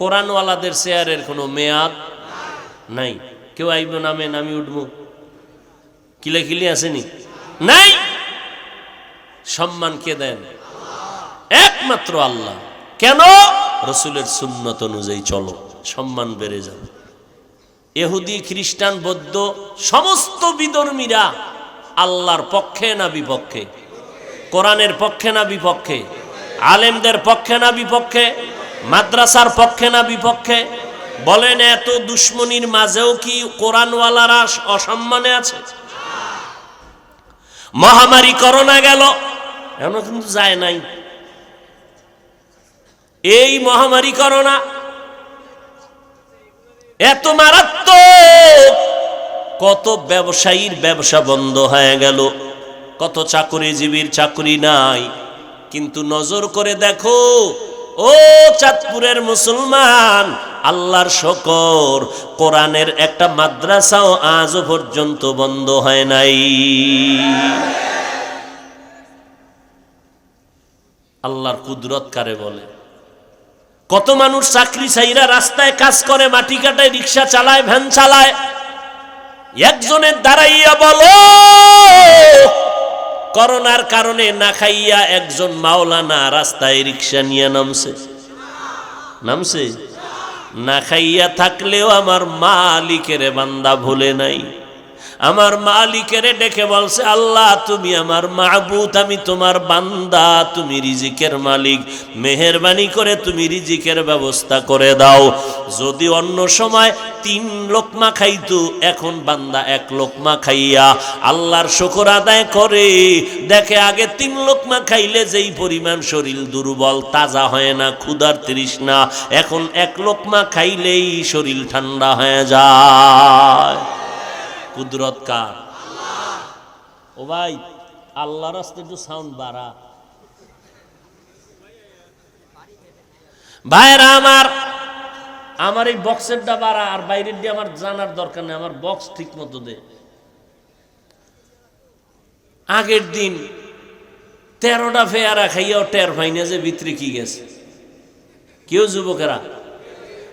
কোরআনওয়ালাদের চেয়ারের কোনো মেয়াদ নাই। কেউ আইব নামে নামি উঠবো, কিলে কিলি আসেনি? নাই। সম্মান কে দেন? একমাত্র আল্লাহ। কেন? রসুলের সুন্নত অনুযায়ী চলো, সম্মান বেড়ে যাবে। ইহুদি খ্রিস্টান বৌদ্ধ সমস্ত বিধর্মীরা আল্লাহর পক্ষে না বিপক্ষে? কোরআনের পক্ষে না বিপক্ষে? আলেমদের পক্ষে না বিপক্ষে? মাদ্রাসার পক্ষে না বিপক্ষে? বলেন, এত দুশ্মনীর মাঝেও কি কোরআনওয়ালারা অসম্মানে আছে? মহামারী করোনা গেল, এমন কিন্তু যায় নাই। এই মহামারী করোনা এত মারাত্মক, কত ব্যবসায়ীর ব্যবসা বন্ধ হয়ে গেল, কত চাকরিজীবীর চাকরি নাই। কিন্তু নজর করে দেখো, ও চাঁদপুরের মুসলমান, আল্লাহর শকর, কোরআনের একটা মাদ্রাসাও আজও পর্যন্ত বন্ধ হয় নাই। আল্লাহর কুদরত কারে বলে? কত মানুষ চাকরি ছাইরা রাস্তায় কাজ করে, মাটি কাটায়, রিক্সা চালায়, ভ্যান চালায়। একজনের দাঁড়াইয়া বলো, করোনার কারণে না খাইয়া একজন মাওলানা রাস্তায় রিক্সা নিয়ে নামছে? নামছে? না খাইয়া থাকলেও আমার মালিকের বান্দা ভুলে নাই। আমার মালিকের ডেকে বলছে, আল্লাহ তুমি আমার মাবুদ, আমি তোমার বান্দা, তুমি রিজিকের মালিক, মেহেরবানি করে তুমি রিজিকের ব্যবস্থা করে দাও। যদি অন্য সময় 3 লোকমা খাইতো, এখন বান্দা 1 লোকমা খাইয়া আল্লাহর শুকর আদায় করে। দেখে আগে 3 লোকমা খাইলে যেই পরিমাণ শরীর দুর্বল, তাজা হয় না, ক্ষুধার তৃষ্ণা, এখন 1 লোকমা খাইলেই শরীর ঠান্ডা হয়ে যায়। কুদরত কার? ও ভাই, আল্লাহর রাস্তায় একটু সাউন্ড বাড়া। ভাইরা আমার এই বক্সেরটা বাড়া, আর বাইরের দিয়ে আমার জানার দরকার নেই, আমার বক্স ঠিক মতো দে। আগের দিন 13টা ফেয়ারা খাইয়াও টের পাইনা যে ভিতরে কি গেছে কেউ যুবকেরা।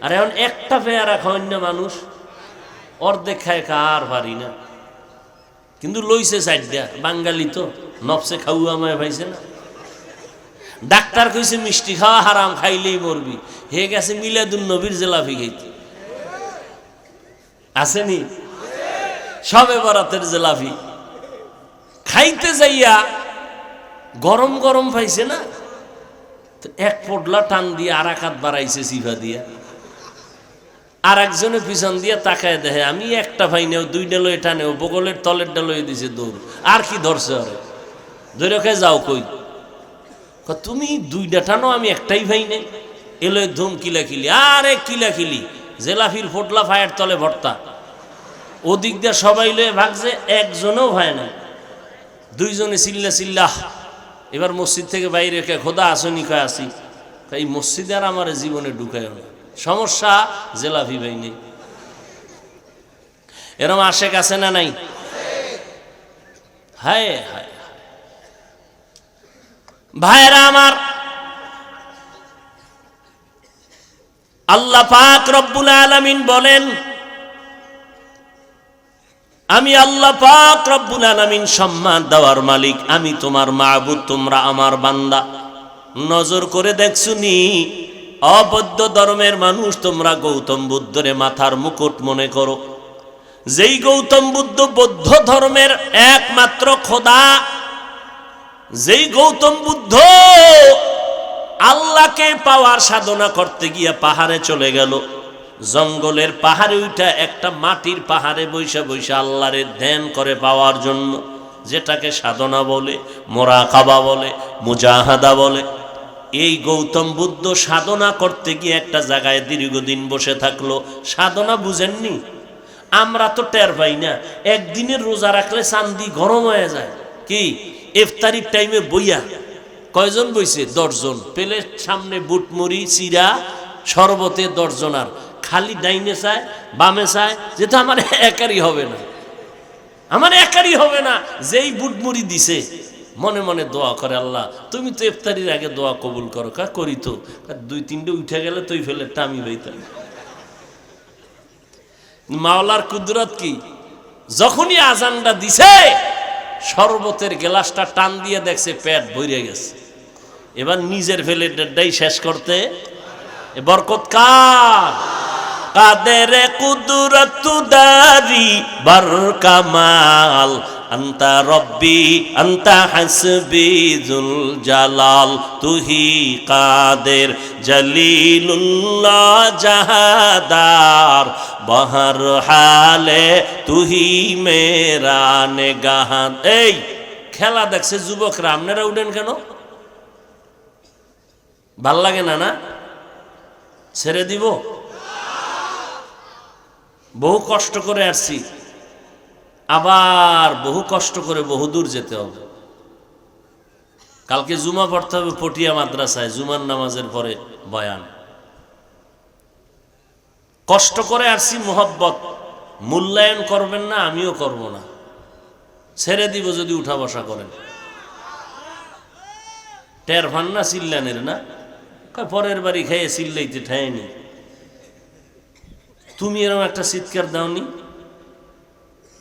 আর এখন একটা ফেয়ারা খাওয়ান না মানুষ, অর্ধেক খায়, কার পারি না। কিন্তু লইছে 4টা, বাঙালি তো নফসে খাওয়া আমায় পাইছে না। ডাক্তার কইছে মিষ্টি খাওয়া হারাম, খাইলেই মরবি। হে গেছে মিলাদুন নবীর জেলাফি খাইতে। আসেনি? সবে বরাতের জেলাফি খাইতে যাইয়া গরম গরম পাইছে না, তো 1 পোটলা টান দিয়ে আর 1 হাত বাড়াইছে সিফা দিয়া। আর একজনের পিছন দিয়ে তাকায় দেখে আমি একটা পাইনেও, 2টা লয়ে টানেও, বগলের তলেরটা লয়ে দিছে দৌড়। আর কি ধরছে ওরে? ধরে কে যাও কই? তুমি 2টা টানো, আমি একটাই পাইনে। এলো ধুম কিলাকিলি। আরে কিলাকিলি, জেলাফির ফোটলা ফায়ের তলে ভর্তা। ওদিক দিয়ে সবাই লয়ে ভাগছে, একজনও হয় না। দুইজনে চিল্লা চিল্লা, এবার মসজিদ থেকে বাইরে কে খোদা আসনি কয় আসি, এই মসজিদে আর আমার জীবনে ঢুকায় না। সমস্যা জেলাফি ভাই নেই। এরম আশেক আছে না নাই? হায় হায় ভাইরা আমার, আল্লাহ পাক রব্বুল আলামিন বলেন, আমি আল্লাহ পাক রব্বুল আলামিন সম্মান দেওয়ার মালিক, আমি তোমার মাবুদ, তোমরা আমার বান্দা। নজর করে দেখছুনি অবৌদ্ধ ধর্মের মানুষ তোমরা গৌতম বুদ্ধরে মাথার মুকুট মনে করো। যেই গৌতম বুদ্ধ বৌদ্ধ ধর্মের একমাত্র খোদা, যেই গৌতম বুদ্ধ আল্লাহকে পাওয়ার সাধনা করতে গিয়া পাহাড়ে চলে গেল, জঙ্গলের পাহাড়ে উঠা একটা মাটির পাহাড়ে বৈশা বৈশা আল্লাহরে ধ্যান করে পাওয়ার জন্য, যেটাকে সাধনা বলে, মোরাকাবা বলে, মুজাহাদা বলে। এই গৌতম বুদ্ধ সাধনা করতে গিয়ে একটা জায়গায় দীর্ঘদিন বসে থাকলো। সাধনা বুঝেননি? আমরা তো টের পাই না। একদিনের রোজা রাখলে চান্দি গরম হয়ে যায়। কি ইফতারির টাইমে বইয়া কয়জন বইছে? 10 জন। প্লেট সামনে বুটমুড়ি চিরা শরবতে 10 জনার, খালি ডাইনে চায় বামে চায়, যেটা আমার একারই হবে না, আমার একারই হবে না। যেই বুটমুড়ি দিছে মনে মনে দোয়া করে, আল্লাহ তুমি তো ইফতারির আগে দোয়া কবুল করো। করি তো, 2-3টে উঠে গেলে তুই ফেলে টামি বইতাম। মাওলার কুদরত কি, যখনই আজানটা দিছে শরবতের গ্লাসটা টান দিয়ে দেখছে পেট ভরে গেছে। এবার নিজের ফেলেটাই শেষ করতে বরকত কার? কাদের কুদরত দারি বার কামাল, আন্তা রব্বি আন্তা হাসবি জুল জালাল, তুহি কাদের জলিলুল্লাহ জাহাদার, বহর হালে তুহি মেরা নেগাহান। এই খেলা দেখছে যুবকরা, আপনারা উঠেন কেন? ভাল লাগে না? না ছেড়ে দিব? বহু কষ্ট করে আসছি, আবার বহু কষ্ট করে বহুদূর যেতে হবে। কালকে জুমা পড়তে হবে পটিয়া মাদ্রাসায়, জুমার নামাজের পরে বয়ান। কষ্ট করে আসছি, মোহব্বত মূল্যায়ন করবেন না, আমিও করব না, ছেড়ে দিব যদি উঠা বসা করেন। টের ভান না চিল্লানের? না পরের বাড়ি খেয়ে চিল্লাইতে ঠায়নি। তুমি এরকম একটা চিৎকার দাওনি?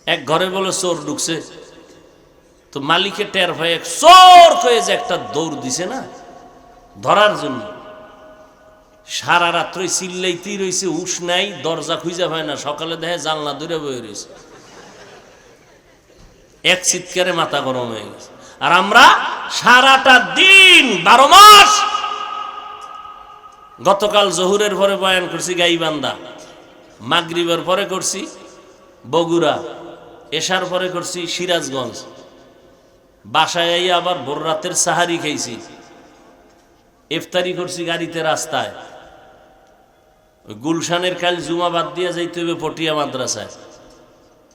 এক ঘরে বলে চোর ঢুকছে, তো মালিকের টের ভয়ে চোর কয়ে যে একটা দৌড় দিছে না ধরার জন্য, সারা রাত্রে চিল্লাইতেই রয়েছে, উস নাই, দরজা খুঁজে পায় না। সকালে দেখে জানলা ধরে বয়ে রয়েছে, এক চিৎকারে মাথা গরম হয়ে গেছে। আর আমরা সারাটা দিন 12 মাস, গতকাল জহুরের পরে বয়ান করছি গাইবান্ধা, মাগরিবের পরে করছি বগুড়া, এশার পরে করছি সিরাজগঞ্জ, বাসায় আই আবার ভোর রাতের সাহারি খাইছি, ইফতারি করছি গাড়িতে রাস্তায়। গুলশানের কাল জুমা বাদ দিয়া যাইতে হবে পটিয়া মাদ্রাসায়,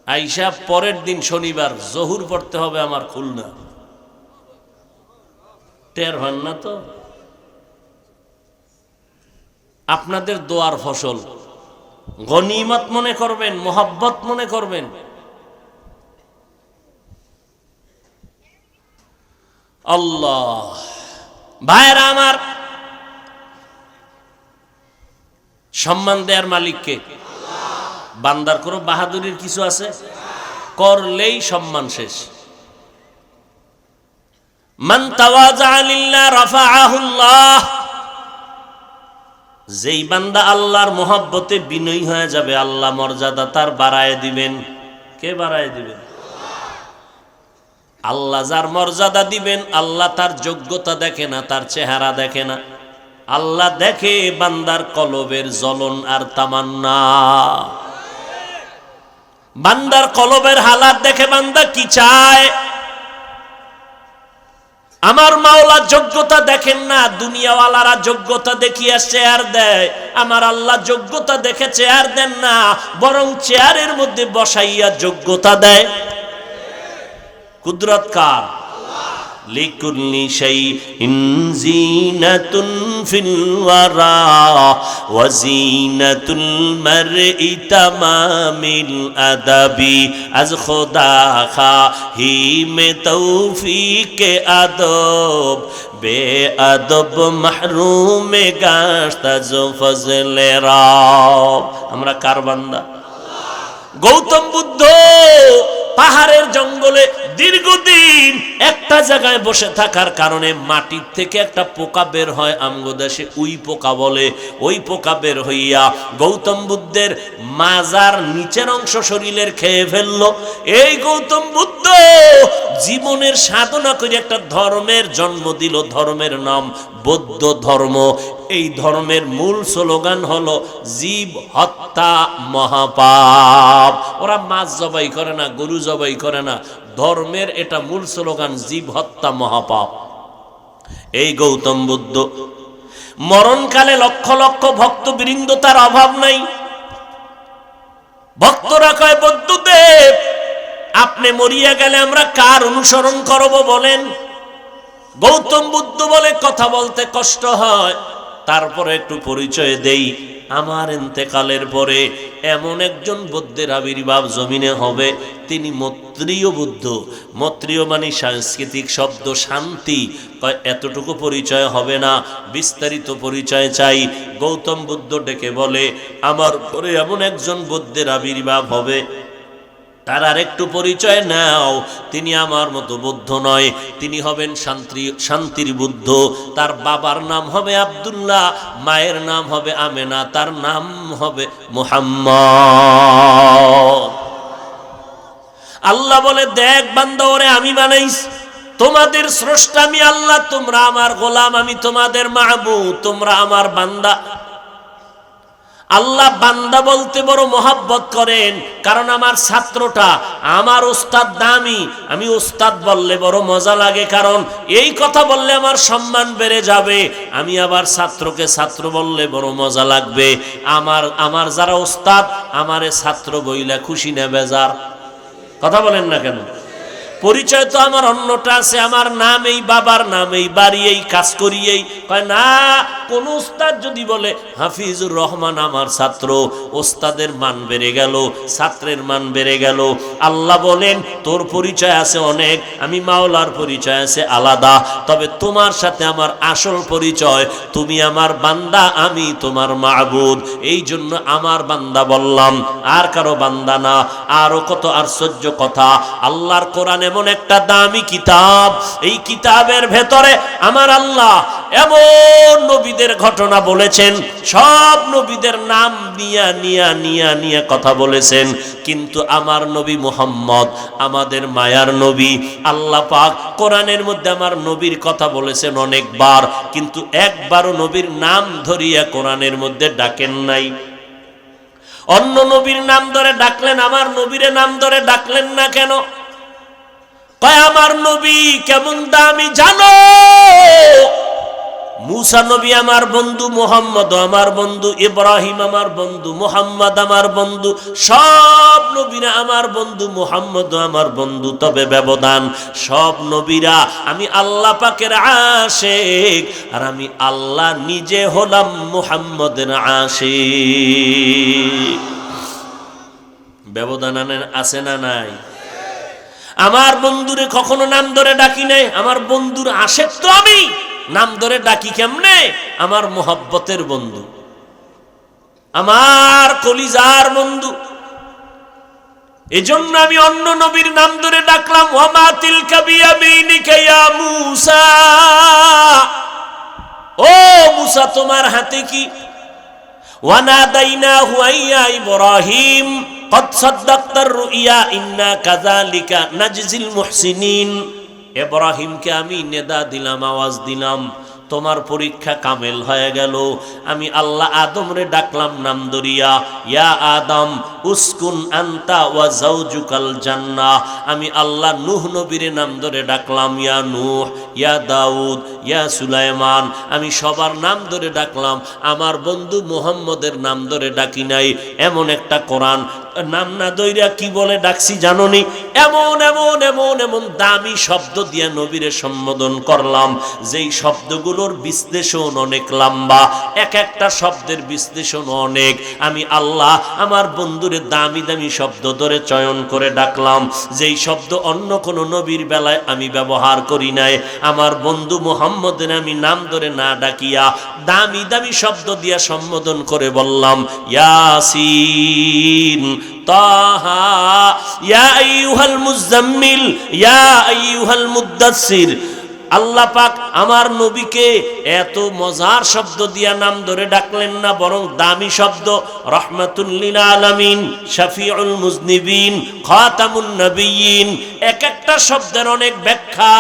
আইসা পরের দিন শনিবার জহুর পড়তে হবে আমার খুলনা। টের ভান না তো? আপনাদের দোয়ার ফসল গনিমত মনে করবেন, মোহাব্বত মনে করবেন। আল্লাহ ভাইরা আমার, সম্মান দেয়ার মালিককে। বান্দার কোনো বাহাদুরির কিছু আছে? করলেই সম্মান শেষ। মান তাওয়াজা লিল্লাহ রাফাআহুল্লাহ, যেই বান্দা আল্লাহর মোহাব্বতে বিনয়ী হয়ে যাবে, আল্লাহ মর্যাদা তার বাড়ায় দিবেন। কে বাড়ায় দিবেন? আল্লাহ যার মর্যাদা দিবেন, আল্লাহ তার যোগ্যতা দেখে না, তার চেহারা দেখে না, আল্লাহ দেখে বান্দার কলবের জ্বলন আর তামান্না। বান্দার কলবের হালাত দেখে বান্দা কি চায়। আমার মাওলা যোগ্যতা দেখেন না, দুনিয়াওয়ালারা যোগ্যতা দেখিয়ে চেয়ার দেয়, আমার আল্লাহ যোগ্যতা দেখে চেয়ার দেন না, বরং চেয়ারের মধ্যে বসাইয়া যোগ্যতা দেয়। কুদরত কার? লিকুল্লি শাইইন জিনাতুন ফিল ওয়ারা ওয়া জিনাতুল মারই তামামিল আদাবি আজ খোদা খাহি মে তৌফিকে আদব বে আদব মাহরুমে গাশতাজ ফজলে রব। আমরা কার বান্দা? গৌতম বুদ্ধ পাহাড়ের জঙ্গলে দীর্ঘদিন একটা জায়গায় বসে থাকার কারণে মাটির থেকে একটা পোকা বের হয়, আমগো দেশে উই পোকা বলে। ওই পোকা বের হইয়া গৌতম বুদ্ধের মাজার নিচের অংশ শরীরের খেয়ে ফেললো। এই গৌতম বুদ্ধ জীবনের সাধনা করে একটা ধর্মের জন্ম দিল, ধর্মের নাম বৌদ্ধ ধর্ম। এই ধর্মের মূল স্লোগান হলো জীব হত্যা মহাপাপ। ওরা মাছ জবাই করে না, গরু জবাই করে না, ধর্মের এটা মূল স্লোগান জীব হত্যা মহাপাপ। এই গৌতম বুদ্ধ মরণকালে লক্ষ লক্ষ ভক্তবৃন্দ, তার অভাব নাই। ভক্তরা কয় বুদ্ধদেব আপনি মরিয়া গেলে আমরা কার অনুসরণ করব বলেন? গৌতম বুদ্ধ বলে কথা বলতে কষ্ট হয়, তারপরে একটু পরিচয় দেই। আমার ইন্তেকালের পরে এমন একজন বুদ্ধের আবির্ভাব জমিনে হবে, তিনি মৈত্রেয় বুদ্ধ। মৈত্রেয় মানে সাংস্কৃতিক শব্দ শান্তি। এতটুকু পরিচয় হবে না, বিস্তারিত পরিচয় চাই। গৌতম বুদ্ধ ডেকে বলে আমার পরে এমন একজন বুদ্ধের আবির্ভাব হবে, তার আরেকটু পরিচয় নাও। তিনি আমার মতো বুদ্ধ নয়, তিনি হবেন শান্তির বুদ্ধ। তার বাবার নাম হবে আব্দুল্লাহ, মায়ের নাম হবে আমেনা, তার নাম হবে মুহাম্মদ। আল্লাহ বলে দেখ বান্দা, ওরে আমি বানাইস, তোমাদের স্রষ্টা আমি আল্লাহ, তোমরা আমার গোলাম, আমি তোমাদের মাহবুব, তোমরা আমার বান্দা। আল্লাহ বান্দা বলতে বড় মহব্বত করেন, কারণ আমার ছাত্রটা আমার ওস্তাদ দামি, আমি ওস্তাদ বললে বড় মজা লাগে, কারণ এই কথা বললে আমার সম্মান বেড়ে যাবে। আমি আবার ছাত্রকে ছাত্র বললে বড় মজা লাগবে। আমার যারা ওস্তাদ আমারে ছাত্র বইলা খুশি না বেজার? কথা বলেন না কেন? পরিচয় তো আমার অন্যটা আছে, আমার নাম এই, বাবার নাম এই, বাড়ি এই, কাজ করি এই। কয় না, কোন উস্তাদ যদি বলে হাফিজুর রহমান আমার ছাত্র, ওস্তাদের মান বেড়ে গেল, ছাত্রের মান বেড়ে গেল। আল্লাহ বলেন তোর পরিচয় আছে অনেক, আমি মাওলার পরিচয় আছে আলাদা, তবে তোমার সাথে আমার আসল পরিচয়, তুমি আমার বান্দা, আমি তোমার মাবুদ। এই জন্য আমার বান্দা বললাম, আর কারো বান্দা না। আরো কত আশ্চর্য কথা। আল্লাহর কোরআন এমন একটা দামি কিতাব, এই কিতাবের ভেতরে আমার আল্লাহ এমন নবীদের ঘটনা বলেছেন, সব নবীদের নাম নিয়া কথা বলেছেন, কিন্তু আমার নবী মুহাম্মদ আমাদের মায়ার নবী, আল্লাহ পাক কোরআনের মধ্যে আমার নবীর কথা বলেছেন অনেকবার, কিন্তু একবারও নবীর নাম ধরিয়া কোরআনের মধ্যে ডাকেন নাই। অন্য নবীর নাম ধরে ডাকলেন, আমার নবীরে নাম ধরে ডাকলেন না কেন? কয় আমার নবী কেমন দামি জানো? মুসা নবী আমার বন্ধু, মুহাম্মদ আমার বন্ধু, ইব্রাহিম আমার বন্ধু, মুহাম্মদ আমার বন্ধু, সব নবীরা আমার বন্ধু, মুহাম্মদ আমার বন্ধু। তবে ব্যবধান, সব নবীরা আমি আল্লাহ পাকের আশিক, আর আমি আল্লাহ নিজে হলাম মুহাম্মদের আশিক। ব্যবধান আছে না নাই? আমার বন্ধুরে কখনো নাম ধরে ডাকি নাই, আমার বন্ধুর আশিক তো আমি, নাম ধরে ডাকি কেমনে? আমার মোহাব্বতের বন্ধু, আমার কলিজার বন্ধু। এজন্য আমি অন্য নবীর নাম ধরে ডাকলাম, ওয়ামা তিলকা বিয়ামিনিকা ইয়া মূসা, ও মূসা তোমার হাতে কি? ওয়ানাদাইনাহু ইয়া ইব্রাহিম কদ সাদ্দাকতার রুইয়া ইন্না কাযালিকা নাজজিল মুহসিনিন। ইব্রাহিমকে আমি নেদা দিলাম, আওয়াজ দিলাম, তোমার পরীক্ষা কামেল হয়ে গেল। আমি আল্লাহ আদমরে ডাকলাম নাম ধরিয়া, ইয়া আদম উসকুন আনতা ওয়া যাওজুকাল জান্নাহ। আমি আল্লাহ নূহ নবীরে নাম ধরে ডাকলাম, ইয়া নূহ, ইয়া দাউদ, ইয়া সুলাইমান। আমি সবার নাম ধরে ডাকলাম, আমার বন্ধু মুহাম্মদের নাম ধরে ডাকি নাই। এমন একটা কোরআন নাম না দইরা কি বলে ডাকছি জানোনি? এমন এমন এমন এমন দামি শব্দ দিয়ে নবীরে সম্বোধন করলাম, যেই শব্দগুলোর বিশ্লেষণ অনেক লম্বা, এক একটা শব্দের বিশ্লেষণ অনেক। আমি আল্লাহ আমার বন্ধুরে দামি দামি শব্দ ধরে চয়ন করে ডাকলাম, যেই শব্দ অন্য কোনো নবীর বেলায় আমি ব্যবহার করি নাই। আমার বন্ধু মুহাম্মদের আমি নাম ধরে না ডাকিয়া দামি দামি শব্দ দিয়া সম্বোধন করে বললাম, ইয়াসিন, তাহা, ইয়া আইয়ুহাল মুজাম্মিল, ইয়া আইয়ুহাল মুদ্দাসসির। আল্লাহ পাক আমার নবীকে এত মজার শব্দ দিয়া নাম ধরে ডাকলেন না, বরং দামি শব্দ রাহমাতুল লিল আলামিন, শাফিউল মুজনিবিন, খাতামুন নবিয়্যিন। এক একটা শব্দের অনেক ব্যাখ্যা।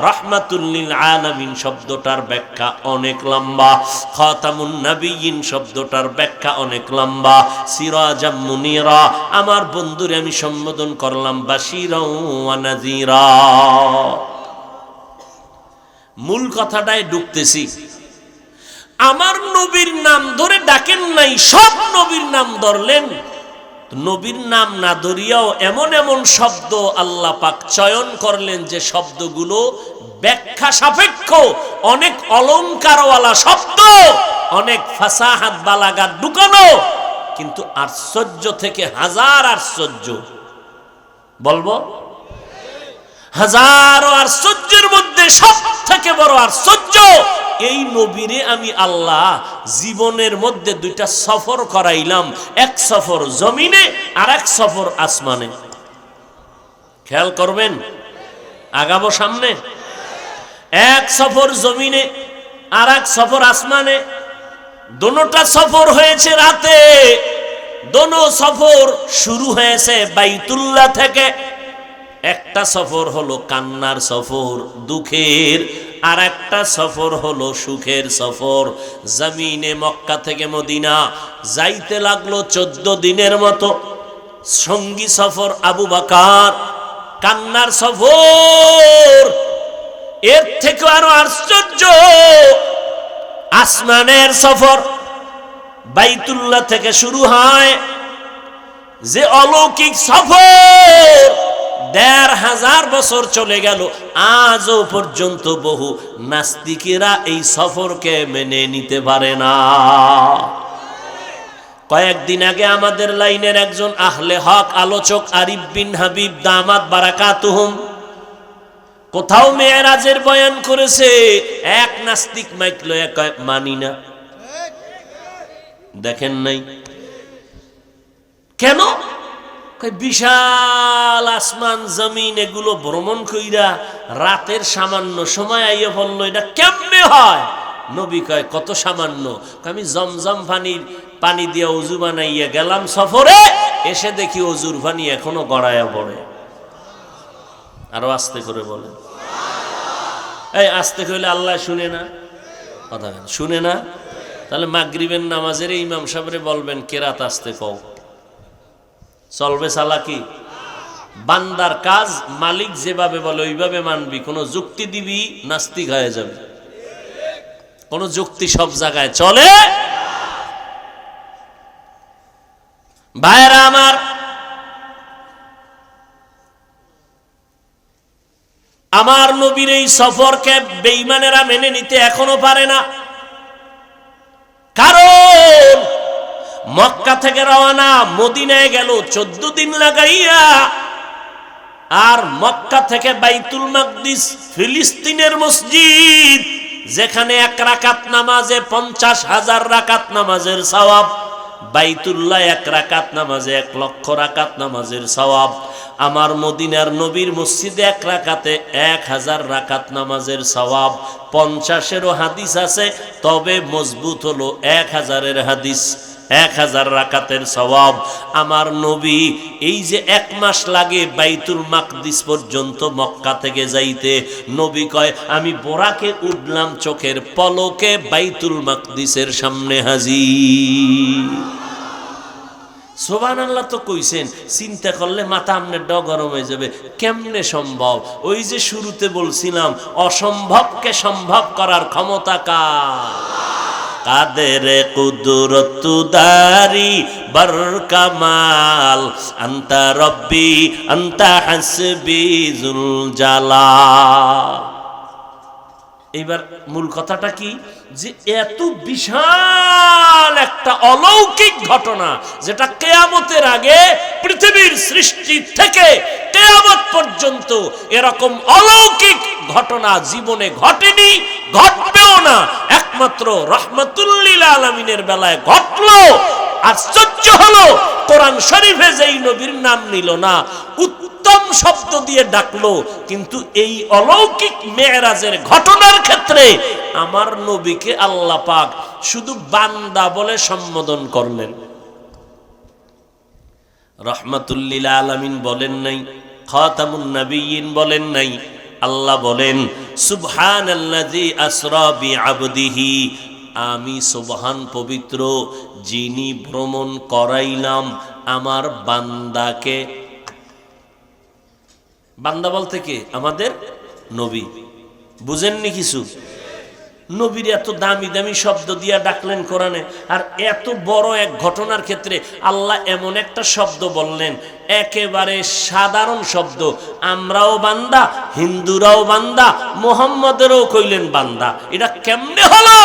রাহমাতুল লিল আলামিন শব্দটার ব্যাখ্যা অনেক লম্বা, খাতামুন নবিয়্যিন শব্দটার ব্যাখ্যা অনেক লম্বা। সিরাজাম মুনিরা, আমার বন্ধুরে আমি সম্বোধন করলাম বাশীরা ওয়া নাযীরা। মূল কথাটায় ঢুকতেছি। আমার নবীর নাম ধরে ডাকেন নাই, সব নবীর নাম ধরলেন। নবীর নাম না ধরিয়াও এমন এমন শব্দ আল্লাহ পাক চয়ন করলেন যে শব্দগুলো ব্যাখ্যা সাপেক্ষ, অনেক অলংকারওয়ালা শব্দ, অনেক ফাসাহাত বালাগাত ঢুকানো, কিন্তু আশ্চর্য থেকে হাজার আশ্চর্য। বলবো হাজারো আশ্চর্যের মধ্যে সব থেকে বড় আশ্চর্য, এই নবীরে আমি আল্লাহ জীবনের মধ্যে দুইটা সফর করাইলাম, এক সফর জমিনে আর এক সফর আসমানে। খেয়াল করবেন, আগাবো সামনে। এক সফর জমিনে আর এক সফর আসমানে। দোনোটা সফর হয়েছে রাতে। দোনো সফর শুরু হয়েছে বাইতুল্লাহ থেকে। একটা সফর হলো কান্নার সফর, দুঃখের, আর একটা সফর হলো সুখের সফর। জমিনে মক্কা থেকে মদিনা যাইতে লাগলো 14 দিনের মতো। সঙ্গী সফর আবু বকর, কান্নার সফর। এর থেকে আরো আশ্চর্য, আসমানের সফর। বাইতুল্লাহ থেকে শুরু হয় যে অলৌকিক সফর, ১৫০০ বছর চলে গেল, আজও পর্যন্ত বহু নাস্তিকেরা এই সফরকে মেনে নিতে পারে না। কয়েকদিন আগে আমাদের লাইনের একজন আহলে হক আলোচক আরিফ বিন হাবিব দামাত বারাকাতুহুম কোথাও মেরাজের বয়ান করেছে। এক নাস্তিক মাইক লয়া কয় মানি না। দেখেন নাই কেন? বিশাল আসমান জমিন এগুলো ভ্রমণ কইরা রাতের সামান্য সময় আইয়া বললো, এটা কেমনে হয়? নবী কয় কত সামান্য। আমি জমজম পানি দিয়ে অজু বানাইয়া গেলাম সফরে, এসে দেখি অজুর পানি এখনো গড়াইয়া পড়ে। আরো আস্তে করে বলে, এই আস্তে কইলে আল্লাহ শুনে না? কথা শুনে না? তাহলে মাগরিবের নামাজের ইমাম সাহেবরে বলবেন কেরাত আস্তে কও। চলবে চালাকি? বান্দার কাজ মালিক যেভাবে বলে ওইভাবে মানবি। কোনো যুক্তি দিবি নাস্তিক হয়ে যাবে। কোন যুক্তি সব জায়গায় চলে? ভাইরা আমার, আমার নবীর এই সফরকে বেঈমানেরা মেনে নিতে এখনো পারে না। কারণ মক্কা থেকে রওনা, মদিনায় গেল 14 দিন লাগাইয়া, আর মক্কা থেকে বাইতুল মাকদিস ফিলিস্তিনের মসজিদ, যেখানে 1 রাকাত নামাজে 50,000 রাকাত নামাজের সওয়াব, বাইতুল্লাহ 1 রাকাত নামাজে 1 লক্ষ রাকাত নামাজের সওয়াব। আমার মদিনার নবীর মসজিদে 1 রাকাতে 1000 রাকাত নামাজের সওয়াব। 50-এরও হাদিস আছে, তবে মজবুত হলো 1000-এর হাদিস। 1000 রাকাতের সওয়াব। আমার নবী এই যে 1 মাস লাগে বাইতুল মাকদিস পর্যন্ত মক্কা থেকে যাইতে, নবী কয় আমি বোরাকে উঠলাম চোখের পলকে বাইতুল মাকদিসের সামনে হাজির। সুবহানাল্লাহ তো কইছেন, চিন্তা করলে মাথা আমনের ড গরম হয়ে যাবে। কেমনে সম্ভব? ওই যে শুরুতে বলছিলাম অসম্ভবকে সম্ভব করার ক্ষমতা কার? কাদের কুদরত দারি বর কামাল, আনতা রব্বি আনতা হাসবি যুল জালাল। এইবার মূল কথাটা কি, যে এত বিশাল একটা অলৌকিক ঘটনা যেটা কিয়ামতের আগে পৃথিবীর সৃষ্টি থেকে কিয়ামত পর্যন্ত এরকম অলৌকিক ঘটনা জীবনে ঘটেনি, ঘটবেও না। একমাত্র রাহমাতুল লিল আলামিনের বেলায় ঘটলো। আশ্চর্য হলো, কোরআন শরীফে যেই নবীর নাম নিল না, উত্তম শব্দ দিয়ে ডাকলো, কিন্তু এই অলৌকিক মেরাজের ঘটনার ক্ষেত্রে আমার নবীকে আল্লাহ পাক শুধু বান্দা বলে সম্বোধন করলেন। রাহমাতুল লিল আলামিন বলেন নাই, খাতামুন নবিয়্যিন বলেন নাই। আল্লাহ বলেন সুবহানাল্লাযী আসরা বিআবদিহি, আমি সুবহান পবিত্র যিনি ভ্রমণ করাইলাম আমার বান্দাকে। বান্দা বলতে কে? আমাদের নবী। বুঝেননি কিছু? নবীর এত দামি দামি শব্দ দিয়া ডাকলেন কোরআনে, আর এত বড় এক ঘটনার ক্ষেত্রে আল্লাহ এমন একটা শব্দ বললেন, একেবারে সাধারণ শব্দ। আমরাও বান্দা, হিন্দুরাও বান্দা, মুহাম্মদেরও কইলেন বান্দা। এটা কেমনে হলো?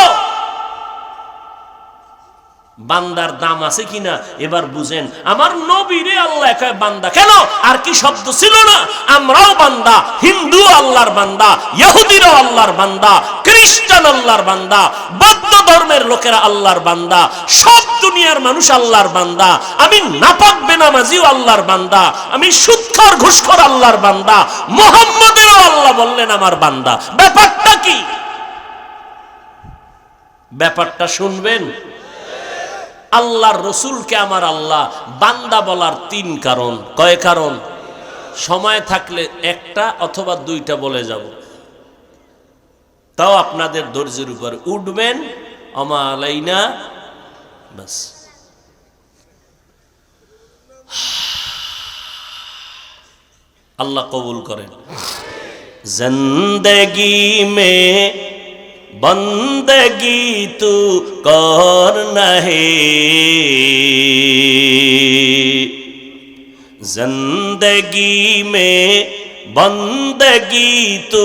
বান্দার দাম আছে কিনা এবার বুঝেন। আমার নবীরে আল্লাহ কয় বান্দা। কেন? আর কি শব্দ ছিল না? আমরাও বান্দা, হিন্দু আল্লাহর বান্দা, ইহুদিরাও আল্লাহর বান্দা, খ্রিস্টান আল্লাহর বান্দা, বৌদ্ধ ধর্মের লোকেরা আল্লাহর বান্দা, সব দুনিয়ার মানুষ আল্লাহর বান্দা। আমি নাপাক বেনামাজিও আল্লাহর বান্দা, আমি সুদখোর ঘুষখোর আল্লাহর বান্দা। মুহাম্মদেরও আল্লাহ বললেন আমার বান্দা। ব্যাপারটা কি? ব্যাপারটা শুনবেন। আল্লাহর রসুলকে আমার আল্লাহ বান্দা বলার 3 কারণ। কয় কারণ? সময় থাকলে একটা অথবা 2টা বলে যাব, তাও আপনাদের ধৈর্যের উপর উঠবেন। আমা আলাইনা বাস। আল্লাহ কবুল করেন। জিন্দেগি মে बंदगी तू करना है, जिंदगी में बंदगी तू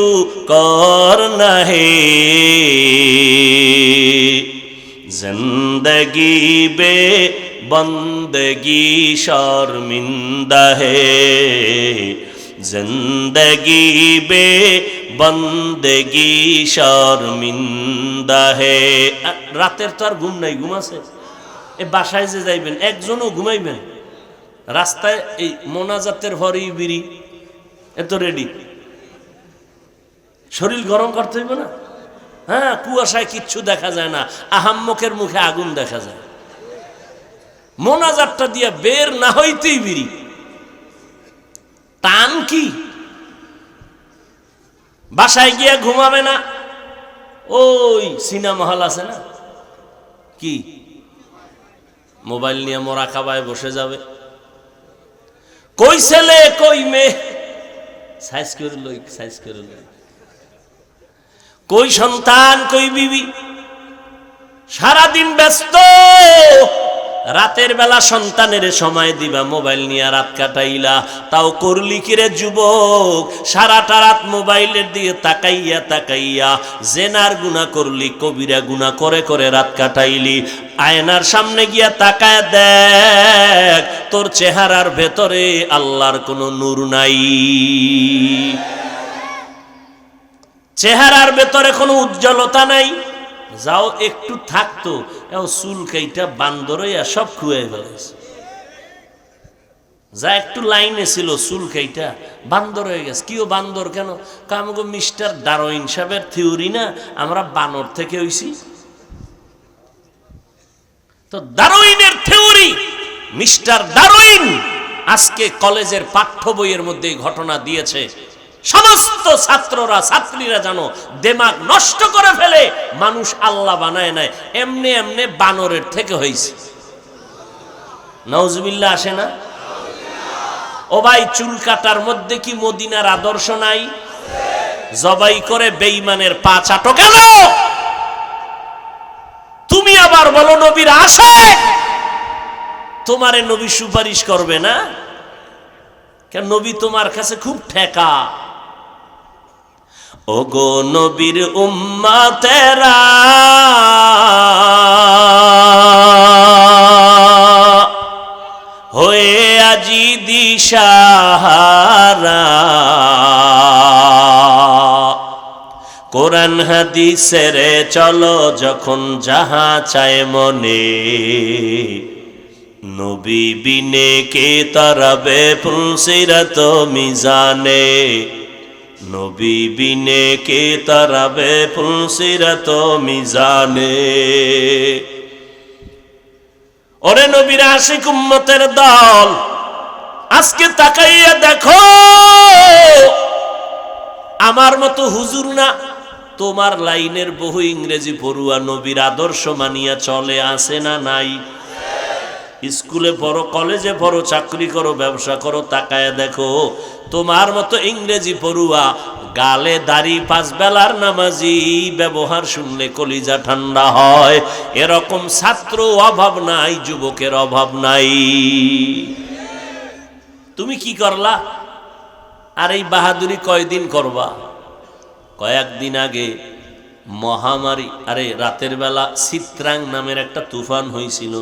करना है, जिंदगी बे बंदगी शर्मिंदा है, जिंदगी बे बंदगी शर्मिंदा है। রাতের তো আর ঘুম নাই, ঘুম আছে? এ বাসায় যে যাইবেন একজনও ঘুমাইবেন, রাস্তায় এই মোনাজাতের হরি বিড়ি এত রেডি। শরীর গরম করতে হইবে না? হ্যাঁ, কুয়াশায় কিচ্ছু দেখা যায় না, আহাম্মকের মুখে আগুন দেখা যায়। মোনাজাতটা দিয়ে বের না হইতেই বিড়ি। টান কি? বাসায় গিয়ে ঘুমাবে না, ওই সিনেমা হল আছে না, কি মোবাইল নিয়ে মোরাকাবায় বসে যাবে। কই ছেলে কই মেয়ে, সাইজ করে লই, সাইজ করে লই। কই সন্তান কই বিবি, সারাদিন ব্যস্ত। রাতের বেলা সন্তানের সময় দিবা, মোবাইল নিয়ে রাত কাটাইলা। তাও করলি কিরে যুবক, সারাটা রাত মোবাইলের দিকে তাকাইয়া তাকাইয়া জেনার গুনাহ করলি, কবিরা গুনাহ করে করে রাত কাটাইলি। আয়নার সামনে গিয়া তাকায় দেখ, তোর চেহারার ভেতরে আল্লাহর কোনো নূর নাই, চেহারার ভেতরে কোনো উজ্জ্বলতা নাই। যাও একটু থাকতো, চুল কাইটা বান্দর হইয়া সব খুয়াই ফেলাইছে। যা একটু লাইনে ছিল চুল কাইটা বান্দর হয়ে গেছে। কিও বান্দর কেন? কামগো মিস্টার ডারউইন সাহেবের থিওরি না, আমরা বানর থেকে হইছি। তো ডারউইনের থিওরি, মিস্টার ডারউইন আজকে কলেজের পাঠ্য বইয়ের মধ্যে ঘটনা দিয়েছে। সমস্ত ছাত্ররা ছাত্রীরা জানো দিমাগ নষ্ট করে ফেলে, মানুষ আল্লাহ বানায় নাই, এমনি এমনি বানরের থেকে হয়েছে। নাউজুবিল্লাহ আসে না? ও ভাই, চুল কাটার মধ্যে কি মদিনার আদর্শ নাই? জবাই করে বেঈমানের পা চাটো কেন? তুমি আবার বলো নবীর আশিক, তোমারে নবী সুপারিশ করবে না কেন? নবী তোমার কাছে খুব ঠেকা। ওগো নবীর উম্মতেরা, হয়ে আজি দিশাহারা, কোরআন হাদিসের চলো যখন যাহা চায় মনে, নবী বিনে কে তারাবে ফুলসিরাত মিজানে, নবী বিনে কে তারাবে ফুলসিরাত মিজানে। ওরে নবীর আশিক উম্মতের দল, আজকে তাকাইয়া দেখো, আমার মতো হুজুর না, তোমার লাইনের বহু ইংরেজি পড়ুয়া নবীর আদর্শ মানিয়া চলে, আসে না নাই? স্কুলে পড়ো, কলেজে পড়ো, চাকরি করো, ব্যবসা করো, তাকায় দেখো তোমার মতো ইংরেজি পড়ুয়া, গালে দাড়ি, পাঁচ বেলার নামাজি, ব্যবহার শুনলে কলিজা ঠান্ডা হয়, এরকম ছাত্র অভাব নাই, যুবকের অভাব নাই। তুমি কি করলা? আর এই বাহাদুরি কয়দিন করবা? কয়েকদিন আগে মহামারী, আরে রাতের বেলা চিত্রাং নামের একটা তুফান হয়েছিল,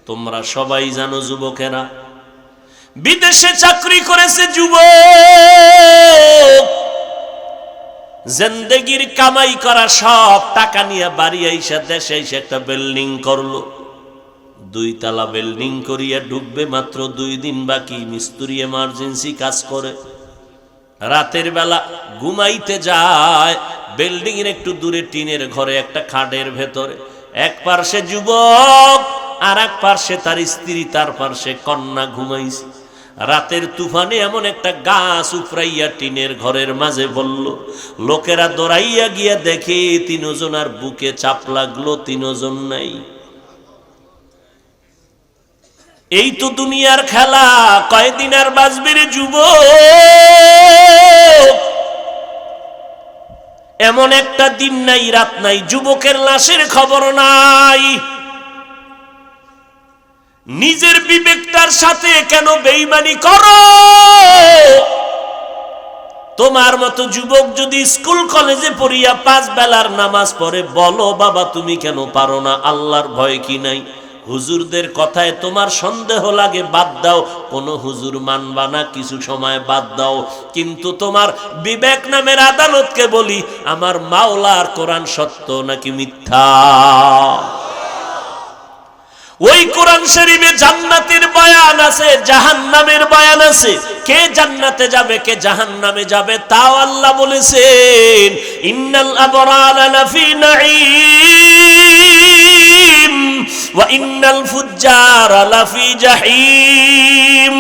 তোমরা সবাই জানো। যুবকেরা বিদেশে চাকরি করেছে, যুবক জিন্দেগির কামাই করা সব টাকা নিয়ে বাড়ি আইসা দেশে এসে একটা বিল্ডিং করলো, 2 তলা বিল্ডিং করিয়া ঢুকবে, মাত্র 2 দিন বাকি। মিস্ত্রি এমার্জেন্সি কাজ করে, রাতের বেলা ঘুমাইতে যায় বিল্ডিং এর একটু দূরে টিনের ঘরে, একটা খাটের ভেতরে, এক পার্শ্বে যুবক আর এক পার্শ্বে তার স্ত্রী, তার পার্শ্বে কন্যা ঘুমাইছে। রাতের তুফানে এমন একটা গাছ উপরাইয়া টিনের ঘরের মাঝে বলল, লোকেরা দৌড়াইয়া গিয়া দেখে 3 জনার বুকে চাপ লাগলো, 3 জন নাই। এই তো দুনিয়ার খেলা, কয়দিন আর বাঁচবে রে যুবক? এমন একটা দিন নাই, রাত নাই, যুবকের লাশের খবর নাই। নিজের বিবেকটার সাথে কেন বেঈমানি করো? তোমার মতো যুবক যদি স্কুল কলেজে পড়িয়া 5 বেলার নামাজ পড়ে, বলো বাবা তুমি কেন পারো না? আল্লাহর ভয় কি নাই? হুজুরদের কথায় তোমার সন্দেহ লাগে, বাদ দাও, কোন হুজুর মানবা না, কিছু সময় বাদ দাও, কিন্তু তোমার বিবেক নামের আদালতকে বলি, আমার মাওলার কোরআন সত্য নাকি মিথ্যা? ওই কোরআন শরীফে জান্নাতের বয়ান আছে, জাহান্নামের বয়ান আছে। কে জান্নাতে যাবে, কে জাহান্নামে যাবে, তাও আল্লাহ বলেছেন, ইন্নাল আবরারা লাফি নাঈম ওয়া ইন্নাল ফুজ্জারা লাফি জাহিম।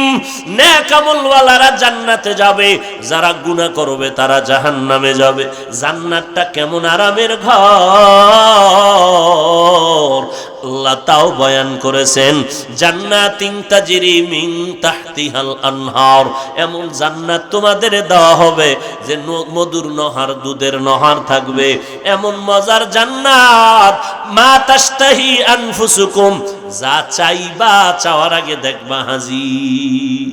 নেক আমলওয়ালারা জান্নাতে যাবে, যারা গুনাহ করবে তারা জাহান্নামে যাবে। জান্নাতটা কেমন আরামের ঘর, আল্লাহ তাও বয়ান করেছেন, জান্নাতিন তাজরি মিন তাহতিহাল আনহার, এমন জান্নাত তোমাদের দেওয়া হবে যে মধুর নহর, দুধের নহর থাকবে, এমন মজার জান্নাত, মা তাশতাহি আনফুসুকুম, যা চাইবা চাওয়ার আগে দেখবা হাজির।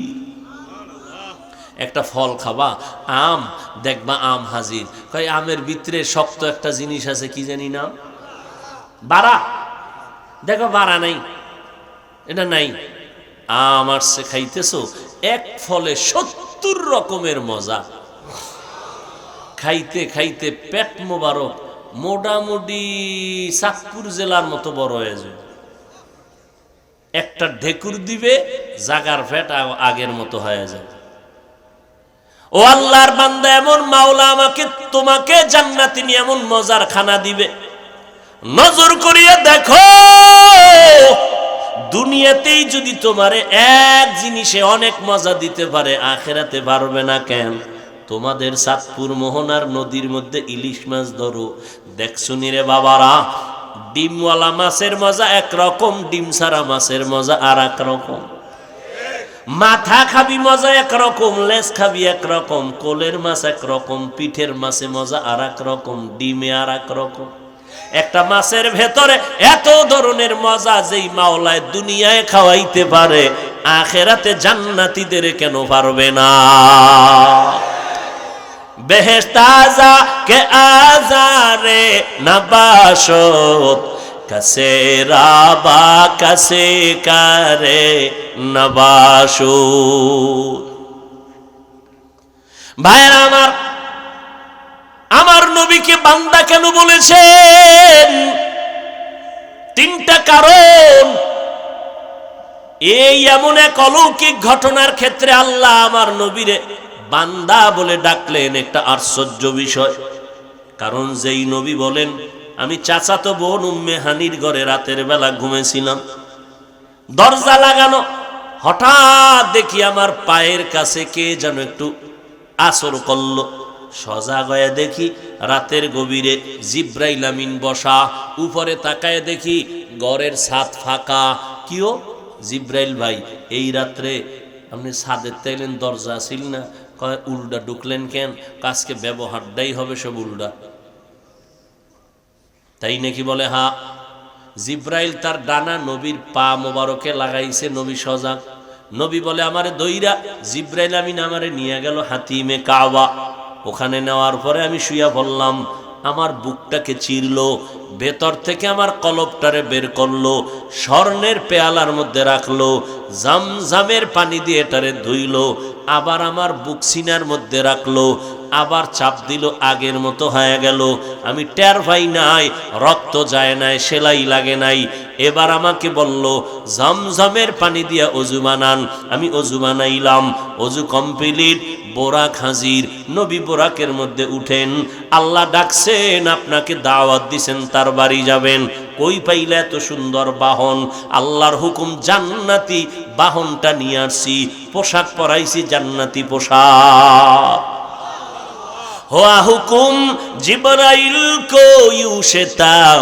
একটা ফল খাবা, আম, দেখবা আম হাজির। কই আমের ভিতরে শক্ত একটা জিনিস আছে, কি জানি নাম, বাড়া, দেখো বাড়া নাই, এটা নাই। আম আসছে, খাইতেছো, এক ফলে 70 রকমের মজা। খাইতে খাইতে পেট মোবারক, মোটামুটি চাঁদপুর জেলার মতো বড় হয়ে যাবে। একটা ঢেকুর দিবে, জাগার পেট আগের মতো হয়ে যাবে। ও আল্লাহর বান্দা, এমন মাওলা আমাকে তোমাকে জান্নাতে নিয়ে এমন মজার খানা দিবে, নজর করিয়া দেখো, দুনিয়াতেই যদি তোমারে এক জিনিসে অনেক মজা দিতে পারে, আখেরাতে পারবে না কেন? তোমাদের চাঁদপুর মোহনার নদীর মধ্যে ইলিশ মাছ ধরো, দেখছো নি রে বাবারা, ডিমওয়ালা মাছের মজা একরকম, ডিম ছাড়া মাছের মজা আর এক রকম। মাথা খাবি মজা একরকম, লেজ খাবি একরকম, কোলের মাছ একরকম, পিঠের মাছে মজা আর এক রকম, ডিমে আর এক রকম। একটা মাছের ভেতরে এত ধরনের মজা, যেই মাওলায় দুনিয়ায় খাওয়াইতে পারে, আখেরাতে জান্নাতীদের কেন পারবে না? বেহেশত আযা কে আযারে নবাশত, কাসে রাবা কাসে কারে নবাশত। ভাইরা আমার, আমার নবীকে বান্দা কেন বলেছেন? তিনটা কারণ। এই এমন এক অলৌকিক ঘটনার ক্ষেত্রে আল্লাহ আমার নবীরে বান্দা বলে ডাকলেন, একটা আশ্চর্য বিষয়। কারণ যেই নবী বলেন, আমি চাচাতো বোন উম্মে হানির ঘরে রাতের বেলা ঘুমেছিলাম, দরজা লাগানো, হঠাৎ দেখি আমার পায়ের কাছে কে যেন একটু আসর করলো। সজাগ হয়ে দেখি রাতের গভীরে জিব্রাইল আমিন বসা, উপরে তাকায় দেখি ঘরের ছাদ ফাঁকা। কিও জিব্রাইল ভাই, এই রাত্রে আপনি ছাদের তাইলেন, দরজা ছিল না? কয় উল্টা ঢুকলেন কেন? কাজকে ব্যবহারটাই হবে সব উল্টা। তাই নাকি? বলে হা। জিব্রাইল তার ডানা নবীর পা মোবারকে লাগাইছে, নবী সজাগ। নবী বলে আমারে দইরা জিব্রাইল আমিন আমারে নিয়ে গেল হাতিমে কাবা। ওখানে নেওয়ার পরে আমি শুইয়া পড়লাম, আমার বুকটাকে চিরলো, ভেতর থেকে আমার কলবটারে বের করলো, স্বর্ণের পেয়ালার মধ্যে রাখলো, জামজামের পানি দিয়ে এটারে ধুইলো, আবার আমার বুক সিনার মধ্যে রাখলো, আবার চাপ দিল, আগের মতো হয়ে গেল। আমি টের পাই নাই, রক্ত যায় নাই, সেলাই লাগে নাই। এবার আমাকে বলল জামজামের পানি দিয়া অজু বানান। আমি অজু বানাইলাম, অজু কমপ্লিট, বোরাক হাজির। নবী বোরাকের মধ্যে উঠেন, আল্লাহ ডাকছেন, আপনাকে দাওয়াত দিছেন, তার বাড়ি যাবেন। কই পাইলে এত সুন্দর বাহন? আল্লাহর হুকুম, জান্নাতি বাহনটা নিয়ে আসছি, পোশাক পরাইছি জান্নাতি পোশাক। हुआ हुकुम जिब्राइल को यूं शताब,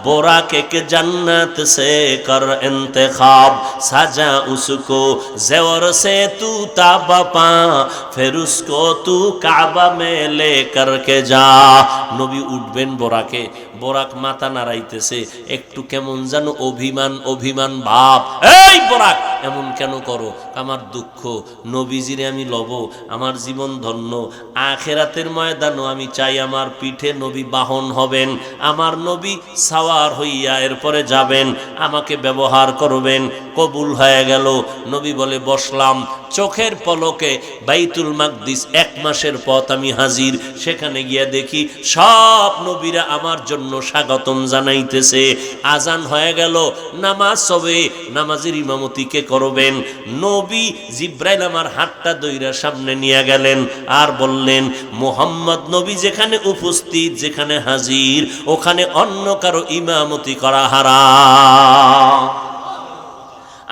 बोराके के जन्नत से कर इंतखाब, सजा उसको ज़ेवर से तू ताबा पा, फिर उसको तू काबा में ले करके जा। नबी उठबेन बोराके, बोराक माथा नाড়াইতেছে, একটু কেমন যেন অভিমান অভিমান ভাব। এই बोराक এমন কেন করো? আমার দুঃখ, নবীজিরে আমি লব, আমার জীবন ধন্য। আখেরাতের ময়দানও আমি চাই আমার পিঠে নবী বাহন হবেন, আমার নবী সাওয়ার হইয়া এরপরে যাবেন, আমাকে ব্যবহার করবেন। কবুল হয়ে গেল। নবী বলে বসলাম, চোখের পলকে বাইতুল মাকদিস 1 মাসের পথ আমি হাজির। সেখানে গিয়া দেখি সব নবীরা আমার জন্য স্বাগতম জানাইতেছে। আজান হয়ে গেল, নামাজ হবে, নামাজের ইমামতি কে করবেন? নবী জিব্রাইল আমার হাতটা দইরা সামনে নিয়ে গেলেন আর বললেন, মুহাম্মদ নবী যেখানে উপস্থিত, যেখানে হাজির, ওখানে অন্য কারো ইমামতি করা হারাম।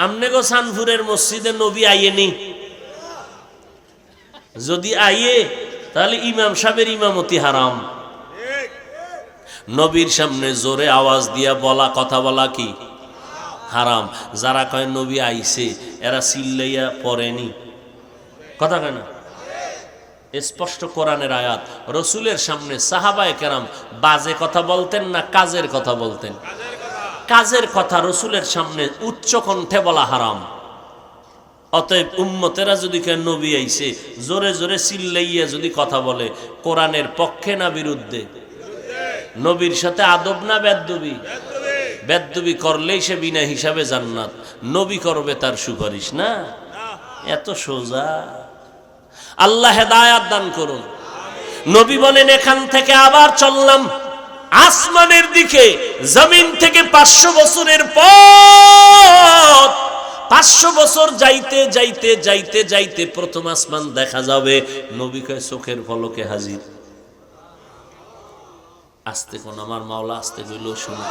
আমনে গো সানপুরের মসজিদে নবী আইয়েনি? যদি আইয়ে তাহলে ইমাম সাহেবের ইমামতি হারাম। নবীর সামনে জোরে আওয়াজ দিয়া বলা, কথা বলা কি হারাম। যারা কয় নবী আইছে, এরা চিল্লাইয়া পড়েনি, কথা কয় না। স্পষ্ট কোরআনের আয়াত। রসুলের সামনে সাহাবায়ে কেরাম বাজে কথা বলতেন না কাজের কথা বলতেন? কাজের কথা রসুলের সামনে উচ্চ কণ্ঠে বলা হারাম। অতএব উম্মতেরা যদি কেন নবী আইছে জোরে জোরে চিল্লাইয়া যদি কথা বলে, কোরআনের পক্ষে না বিরুদ্ধে? নবীর সাথে আদব না বেদবি? বেদবি করলেই সে বিনা হিসাবে জান্নাত, নবী করবে তার সুপারিশ না। এত সোজা। আল্লাহ হেদায়াত দান করুন। নবী বলেন, এখান থেকে আবার চললাম আসমানের দিকে। জমিন থেকে 500 বছরের পথ, 500 বছর যাইতে যাইতে যাইতে যাইতে প্রথম আসমান দেখা যাবে। নবী কয় চোখের পলকে হাজির। আস্তে কোন আমার মাওলা আস্তে কইল শুনো।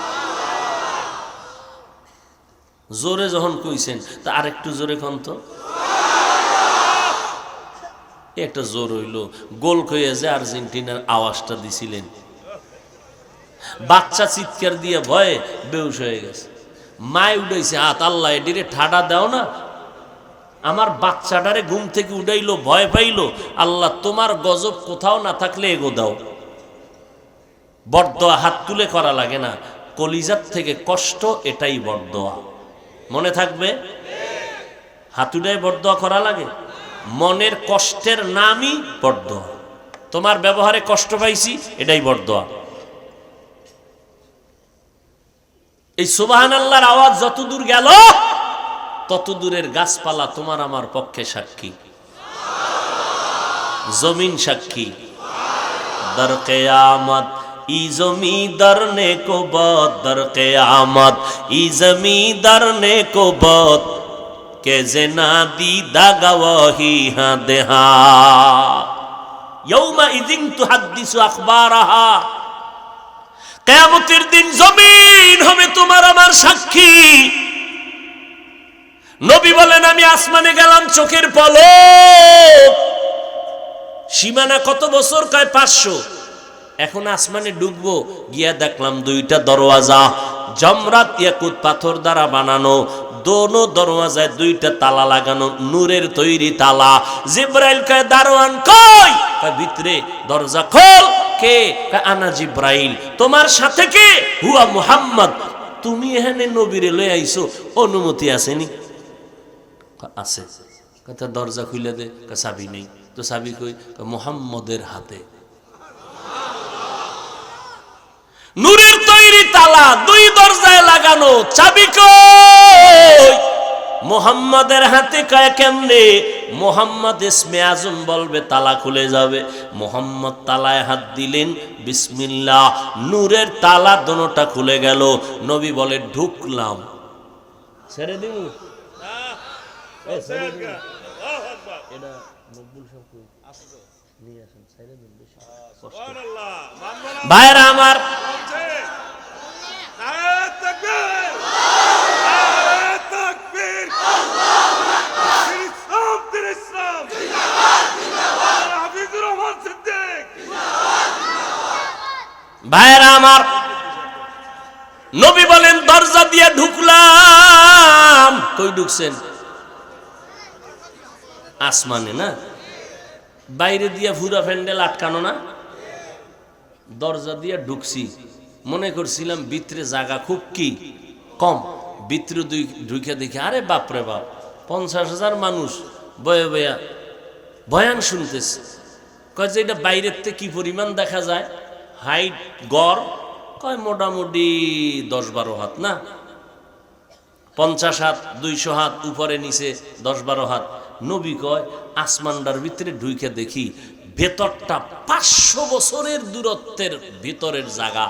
জোরে যখন কইছেন তা আরেকটু জোরে কোন তো। একটা জোর হইল, গোল কইয়া যে আর্জেন্টিনার আওয়াজটা দিছিলেন, বাচ্চা চিৎকার দিয়ে ভয়ে বেহুশ হয়ে গেছে। মায় উঠাইছে হাত, আল্লাহ এডিরে ঠাডা দাও না। আমার বাচ্চাটারে ঘুম থেকে উঠাইলো, ভয় পাইলো, আল্লাহ তোমার গজব কোথাও না থাকলে এগো দাও। বরদোয়া হাত তুলে করা লাগে না, কলিজার থেকে কষ্ট, এটাই বরদোয়া। মনে থাকবে, হাত উঠাই বরদোয়া করা লাগে, মনের কষ্টের নামই বরদোয়া। তোমার ব্যবহারে কষ্ট পাইছি, এটাই বরদোয়া। এই সুবহানাল্লাহর আওয়াজ যত দূর গেল তত দূরের গাছপালা তোমার আমার পক্ষে সাক্ষী, জমিন সাক্ষী। দর কিয়ামত ই জমিদার নে কো বাত, দর কিয়ামত ই জমিদার নে কো বাত, কে জেনা দিদা গওয়াহি হা দেহা, ইয়াউমা ইযিন তুহাদ্দিসু আখবারাহা। কিয়ামতের দিন জমিন হবে তোমার আমার সাক্ষী। নবী বলেন আমি আসমানে গেলাম চোখের পলক, সীমানা কত বছর? কয় 500। এখন আসমানে ঢুকবো, গিয়া দেখলাম 2টা দরওয়াজা, জমরাত ইয়াকুত পাথর দ্বারা বানানো, দোনো দরওয়াজায় 2টা তালা লাগানো, নূরের তৈরি তালা। জিব্রাইল কয় দারোয়ান কই? কয় ভিতরে, দরজা খোল। কে? কয় আনা জিব্রাইল। তোমার সাথে কে? হুয়া মুহাম্মদ। তুমি এখানে নবীরে লই আইছো, অনুমতি আসেনি? আছে। কথা দরজা খুলে দে। চাবি নেই। তো চাবি কই? মুহাম্মদের হাতে। নূরের তৈরি তালা 2 দরজায় লাগানো, চাবি কই? মুহাম্মদের হাতে। কয় কেমনে? মুহাম্মদ ইসমে আজম বলবে, তালা খুলে যাবে। মুহাম্মদ তালায় হাত দিলেন, বিসমিল্লাহ, নূরের তালা দোনোটা খুলে গেল। নবী বলে ঢুকলাম। ছেড়ে দিন। ভাইরা আমার, ভাইরা আমার, নবী বলেন দরজা দিয়ে ঢুকলাম। কই ঢুকছেন? আসমানে না, বাইরে দিয়ে পুরা প্যান্ডেল আটকানো না, দরজা দিয়ে ঢুকছি। মনে করছিলাম ভিতরে জায়গা খুব কি কম, ভিতরে ঢুকে দেখি আরে বাপরে বাপ, 50,000 মানুষ বয়ে বয়া বয়ান শুনতেছে। কয় যে এটা বাইরের থেকে কি পরিমাণ দেখা যায়? হাইট গড় কয় মোটামুটি 10-12 হাত না, 50 হাত 200 হাত উপরে নিচে 10-12 হাত। নবী কয় আসমানটার ভিতরে ঢুকে দেখি ভেতরটা 500 বছরের দূরত্বের ভিতরের জায়গা।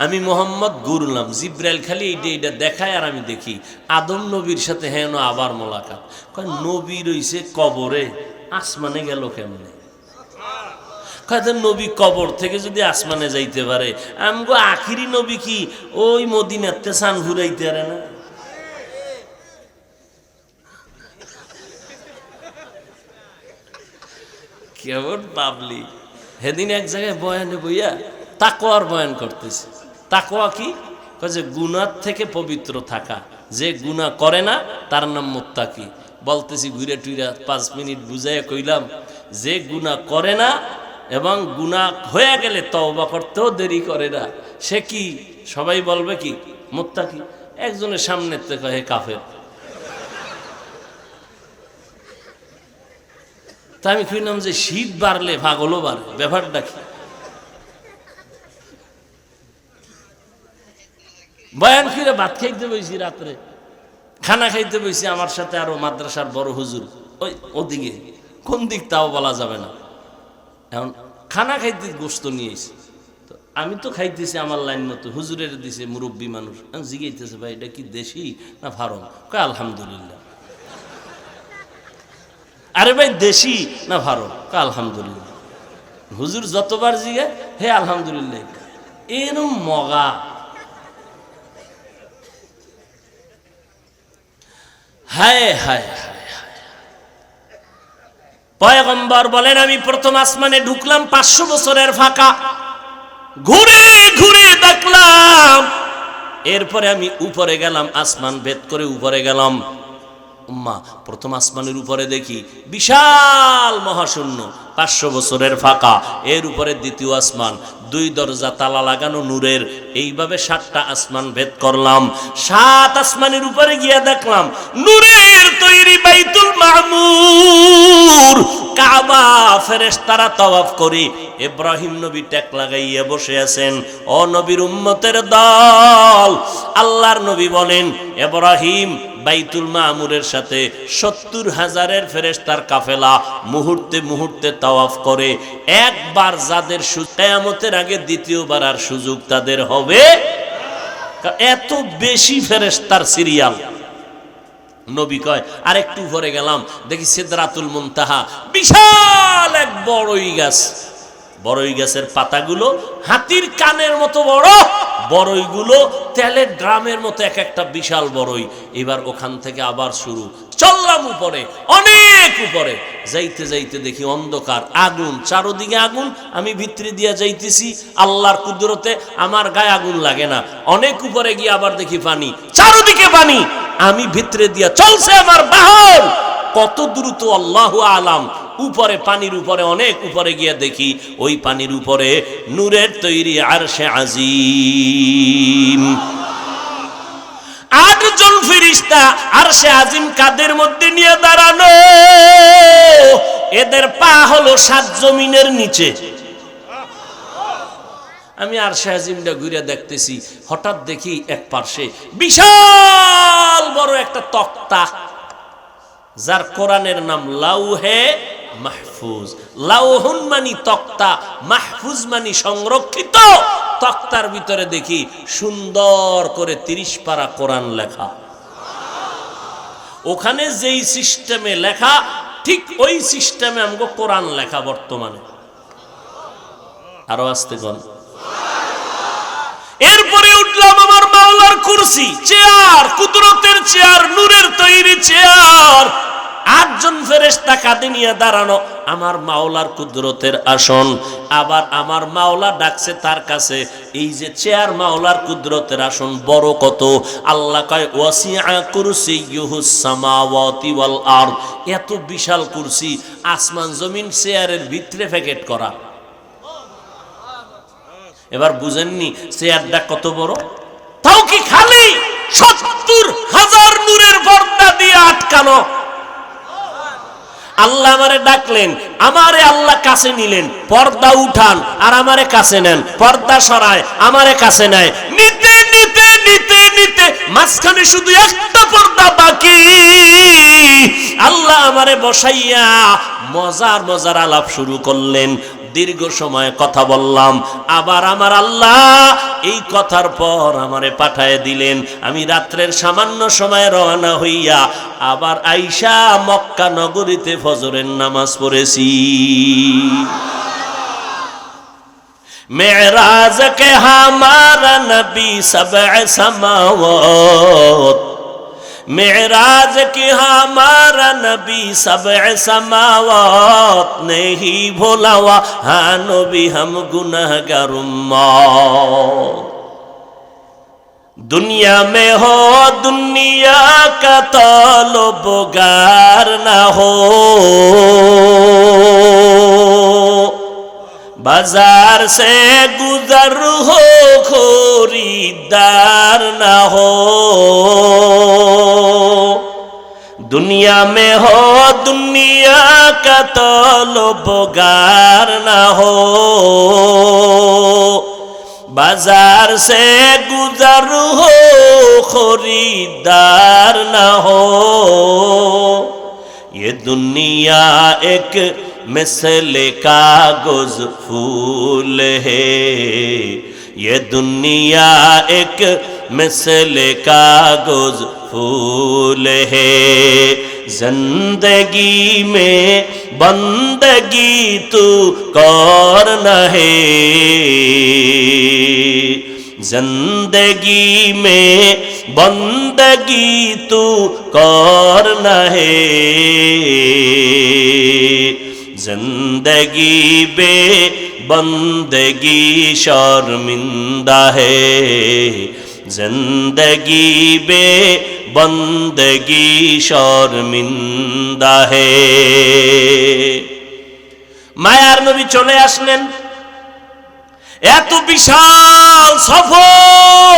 আমি মোহাম্মদ ঘুরলাম, জিব্রাইল খালি এইটা দেখায় আর আমি দেখি আদম নবীর সাথে হেন আবার মোলাকাত। কয় নবী রইছে কবরে, আসমানে গেল কেমনে? নবী কবর থেকে যদি আসমানে যাইতে পারে, আমগো আখিরি নবী কি ওই মদিনাতে সান ঘুরাইতে পারে না? কেমন পাবলি। সেদিন এক জায়গায় বয়ানে বইয়া তাকওয়ার বয়ান করতেছে। তাকওয়া কি? যে গুনাহ থেকে পবিত্র থাকা, যে গুনাহ করে না তার নাম মুত্তাকি। বলতেছি ঘুরে টুইরা 5 মিনিট বুঝাইয়া কইলাম, যে গুনাহ করে না এবং গুনাহ হয়ে গেলে তওবা করতেও দেরি করে না, সে কি? সবাই বলবে কি? মুত্তাকি। একজনের সামনে থেকে হে কাফের। তা আমি কইলাম যে শীত বাড়লে পাগলও বাড়ে, ব্যাপারটা কি? বয়ান ফিরে ভাত খাইতে বইছি, রাত্রে খানা খাইতে বইছি, আমার সাথে আরো মাদ্রাসার বড় হুজুর ওই ওদিকে, কোন দিক তাও বলা যাবে না। এখন খানা খাইতে গোস্ত নিয়েছি, তো আমি তো খাইতেছি আমার লাইন মতো, হুজুরের দিছে মুরব্বী মানুষ, জিগাইতেছে ভাই এটা কি দেশি না ফার্ম? কয় আলহামদুলিল্লাহ। আরে ভাই দেশি না ফার্ম? কয় আলহামদুলিল্লাহ। হুজুর যতবার জিগে হে আলহামদুলিল্লাহ, এরম মগা। হায় হায় হায়, পয়গম্বর বলেন আমি প্রথম আসমানে ঢুকলাম, 500 বছরের ফাঁকা, ঘুরে ঘুরে দেখলাম। এরপরে আমি উপরে গেলাম, আসমান ভেদ করে উপরে গেলাম। উম্মা, প্রথম আসমানের উপরে দেখি বিশাল মহাশূন্য, 500 বছরের ফাঁকা। এর উপরে দ্বিতীয় আসমান, 2 দরজা তালা লাগানো নূরের। এইভাবে 7টা আসমান ভেদ করলাম। 7 আসমানের উপরে গিয়া দেখলাম নূরের তৈরি বাইতুল মামুর, কাবা। ফেরেশতারা তাওয়াফ করি, ইব্রাহিম নবী টেক লাগাইয়া বসে আছেন। ও নবীর উম্মতের দল, আল্লাহর নবী বলেন ইব্রাহিম বাইতুল মামুরের সাথে 70,000 ফেরেশতার কাফেলা মুহূর্তে মুহূর্তে তাওয়াফ করে। একবার যাদের কিয়ামতের আগে দ্বিতীয়বার আর সুযোগ তাদের হবে, এত বেশি ফেরেশতার সিরিয়াল। নবী কয় আরেকটু উপরে গেলাম, দেখি সিদরাতুল মুনতাহা, বিশাল এক বড়ই গাছ। বড়ই গাছের পাতাগুলো হাতির কানের মতো বড়, বড়ইগুলো তেলের ড্রামের মতো এক একটা বিশাল বড়ই। এবার ওখান থেকে আবার শুরু, চললাম উপরে, অনেক উপরে। যাইতে যাইতে দেখি অন্ধকার, আগুন, চারদিকে আগুন। আমি ভিতরে দিয়া যাইতেছি, আল্লাহর কুদরতে আমার গায়ে আগুন লাগে না। অনেক উপরে গিয়ে আবার দেখি পানি, চারদিকে পানি। আমি ভিতরে দিয়া চলছে আমার বাহন, কত দ্রুত আল্লাহু আলাম। উপরে, পানির উপরে, অনেক উপরে গিয়ে দেখি ওই পানির উপরে নূরের তৈরি আরশে আজিম। 8 জন ফেরেশতা আরশে আজিম কাদের মধ্যে নিয়ে দাঁড়ানো। এদের পা হলো 7 জমিনের নিচে। আমি আরশে আজিমটা ঘুরে দেখতেছি, হঠাৎ দেখি এক পাশে বিশাল বড় একটা তক্তা, যার কোরআনের নাম লাউহে মাহফুজ। লাউহুন মানি তক্তা, মাহফুজ মানি সংরক্ষিত। তক্তার ভিতরে দেখি সুন্দর করে 30 পারা কোরআন লেখা। ওখানে যেই সিস্টেমে লেখা, ঠিক ওই সিস্টেমে আমগো কোরআন লেখা বর্তমানে। আরো আসতে কোন। এরপরে উঠলাম আমার মাওলার কুরসি, চেয়ার, কুদরতের চেয়ার, নূরের তৈরি চেয়ার। 8 জন ফেরেশতা কাঁধে নিয়ে দাঁড়ানো, আমার মাওলার কুদরতের আসন। আবার আমার মাওলা ডাকছে তার কাছে, এই যে চেয়ার মাওলার কুদরতের আসন বড় কত। আল্লাহ কয় ওয়াসিআ কুরসিয়ুহুস সামাওয়াতি ওয়াল আরদ, এত বিশাল কুরসি, আসমান জমিন চেয়ারের ভিতরে প্যাকেট করা। এবার বুঝেননি চেয়ারটা কত বড়? তাও কি খালি 70,000 নূরের পর্দা দিয়ে আটকানো। আল্লাহ আমারে ডাকলেন, আমারে আল্লাহ কাছে নিলেন, পর্দা উঠান আর আমারে কাছে নেন, পর্দা সরায় আমারে কাছে নেয়, নিতে নিতে নিতে নিতে মাঝখানে শুধু একটা পর্দা বাকি। আল্লাহ আমারে বসাইয়া মজার মজার আলাপ শুরু করলেন। দীর্ঘ সময় কথা বললাম। আবার আমার আল্লাহ এই কথার পর আমারে পাঠায় দিলেন। আমি রাত্রের সামান্য সময় রওনা হইয়া আবার আইসা মক্কা নগরীতে ফজরের নামাজ পড়েছি। মেরাজ কে হামারা নবী সব'এ সামাওয়াত, मेराज की हमारा नबी सब'ए समावात नहीं भूला हुआ, हाँ नबी हम गुनहगार उम्मत। दुनिया में हो दुनिया का तलबगार ना हो, बाजार से गुजर हो खरीदार ना हो। दुनिया में हो दुनिया का तलबगार ना हो, बाजार से गुजर हो खरीदार ना हो। ये दुनिया एक मिसले कागज फूल है, ये दुनिया एक मिसले कागज फूल है। जिंदगी में बंदगी तू करना है, जिंदगी में बंदगी तू करना है, जिंदगी बे बंदगी शर्मिंदा है, जिंदगी बे बंदगी शर्मिंदा है। মায়ার নবী চলে আসলেন, এত বিশাল সফর।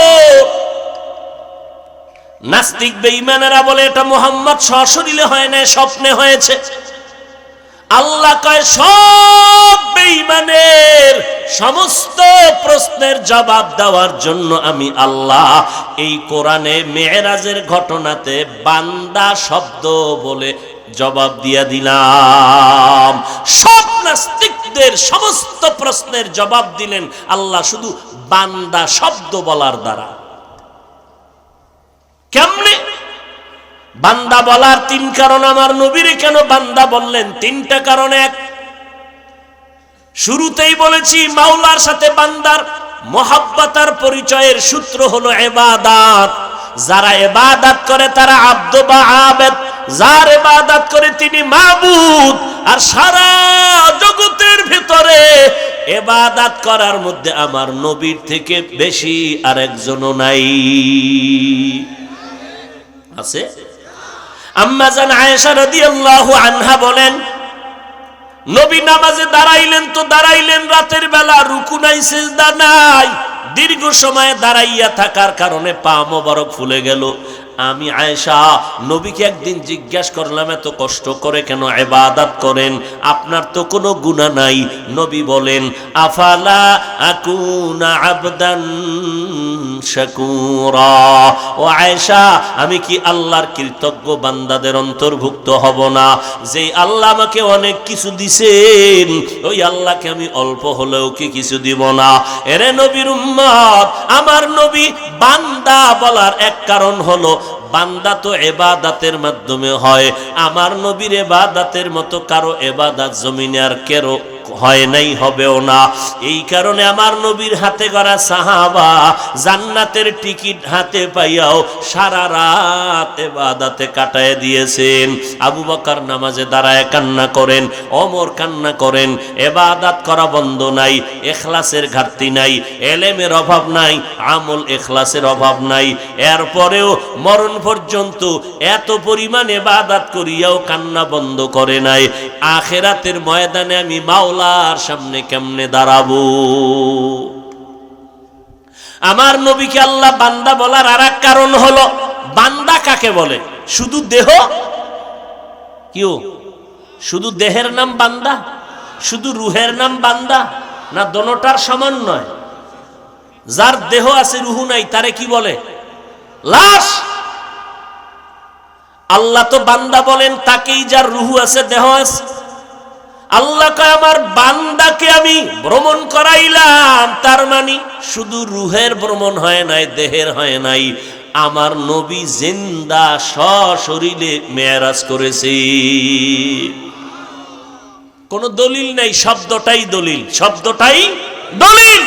নাস্তিক বেঈমানেরা বলে এটা মুহাম্মদ সশরীরে হয় না, স্বপ্নে হয়েছে। আল্লাহ কয় সব বেঈমানের সমস্ত প্রশ্নের জবাব দেওয়ার জন্য আমি আল্লাহ এই কোরআনে মেরাজের ঘটনাতে বান্দা শব্দ বলে জবাব দিয়া দিলাম। সব নাস্তিকদের সমস্ত প্রশ্নের জবাব দিলেন আল্লাহ শুধু বান্দা শব্দ বলার দ্বারা। কেমনে বান্দা বলার তিন কারণ। আমার নবীরে কেন বান্দা বললেন? তিনটা কারণ। এক, শুরুতেই বলেছি মাওলার সাথে বান্দার মুহাব্বতার পরিচয়ের সূত্র হলো ইবাদত। যারা ইবাদত করে তারা আব্দ বা আবেদ, যার ইবাদত করে তিনি মাবুদ। আর সারা জগতের ভিতরে ইবাদত করার মধ্যে আমার নবীর থেকে বেশি আরেকজনও নাই। আছে? আম্মা জান আয়েশা রাদিয়াল্লাহু আনহা বলেন, নবী নামাজে দাঁড়াইলেন তো দাঁড়াইলেন রাতের বেলা, রুকু নাই সিজদা নাই, দীর্ঘ সময় দাঁড়াইয়া থাকার কারণে পা মোবারক ফুলে গেল। আমি আয়েশা নবীকে একদিন জিজ্ঞাসা করলাম, এত কষ্ট করে কেন ইবাদত করেন? আপনার তো কোনো গুনাহ নাই। নবী বলেন, আফালা আকুনা আবদান শাকুরা। ও আয়েশা, আমি কি আল্লাহর কৃতজ্ঞ বান্দাদের অন্তর্ভুক্ত হব না? যেই আল্লাহ আমাকে অনেক কিছু দিছেন, ওই আল্লাহকে আমি অল্প হলেও কি কিছু দিব না? এরে নবীর উম্মত, আমার নবী বান্দা বলার এক কারণ হলো বান্দা তো ইবাদতের মাধ্যমে হয়। আমার নবীর ইবাদতের মতো কারো ইবাদত জমিনে আর কেউ হয় নাই, হবেও না। এই কারণে আমার নবীর হাতে গড়া সাহাবা জান্নাতের টিকিট হাতে পাইয়াও সারা রাত ইবাদতে কাটায় দিয়েছেন। আবু বকর নামাজে দাঁড়ায় কান্না করেন, ওমর কান্না করেন। ইবাদত করা বন্ধ নাই, ইখলাসের ঘাটতি নাই, ইলমের অভাব নাই, আমল ইখলাসের অভাব নাই। এরপরেও মরণ পর্যন্ত এত পরিমাণ ইবাদত করিয়াও কান্না বন্ধ করে নাই। আখিরাতের ময়দানে আমি মাওলার সামনে কেমনে দাঁড়াবো? আমার নবীকে আল্লাহ বান্দা বলার আরেক কারণ হলো, বান্দা কাকে বলে? শুধু দেহ? কিও শুধু দেহের নাম বান্দা? শুধু রুহের নাম বান্দা? না দোনোটার সমন্বয়? যার দেহ আছে রুহু নাই তারে কি বলে? লাশ। আল্লাহ তো বান্দা বলেন তাকেই যার রুহু আছে, দেহ আছে। আল্লাহ কয় আমার বান্দাকে আমি ভ্রমণ করাইলাম, তার মানে শুধু রুহের ভ্রমণ হয় নাই, দেহের হয় নাই। আমার নবী জিন্দা সশরীরে মেরাজ করেছে। কোন দলিল নাই, শব্দটাই দলিল, শব্দটাই দলিল।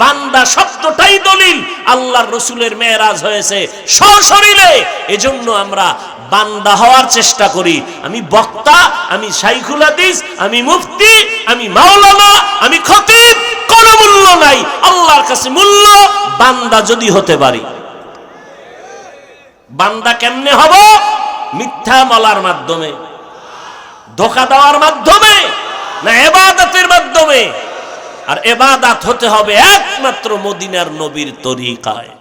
বান্দা শব্দটাই দলিল। আল্লাহর রাসূলের মেরাজ হয়েছে সশরীরে। এজন্য আমরা বান্দা হওয়ার চেষ্টা করি। আমি বক্তা, আমি শাইখুল হাদিস, আমি মুফতি, আমি মাওলানা, আমি খতিব, কোনো মূল্য নাই। আল্লাহর কাছে মূল্য বান্দা যদি হতে পারি। বান্দা কেমনে হব? মিথ্যা বলার মাধ্যমে, ধোঁকা দেওয়ার মাধ্যমে, না ইবাদতের মাধ্যমে? আর ইবাদত হতে হবে একমাত্র মদিনার নবীর তরিকায়।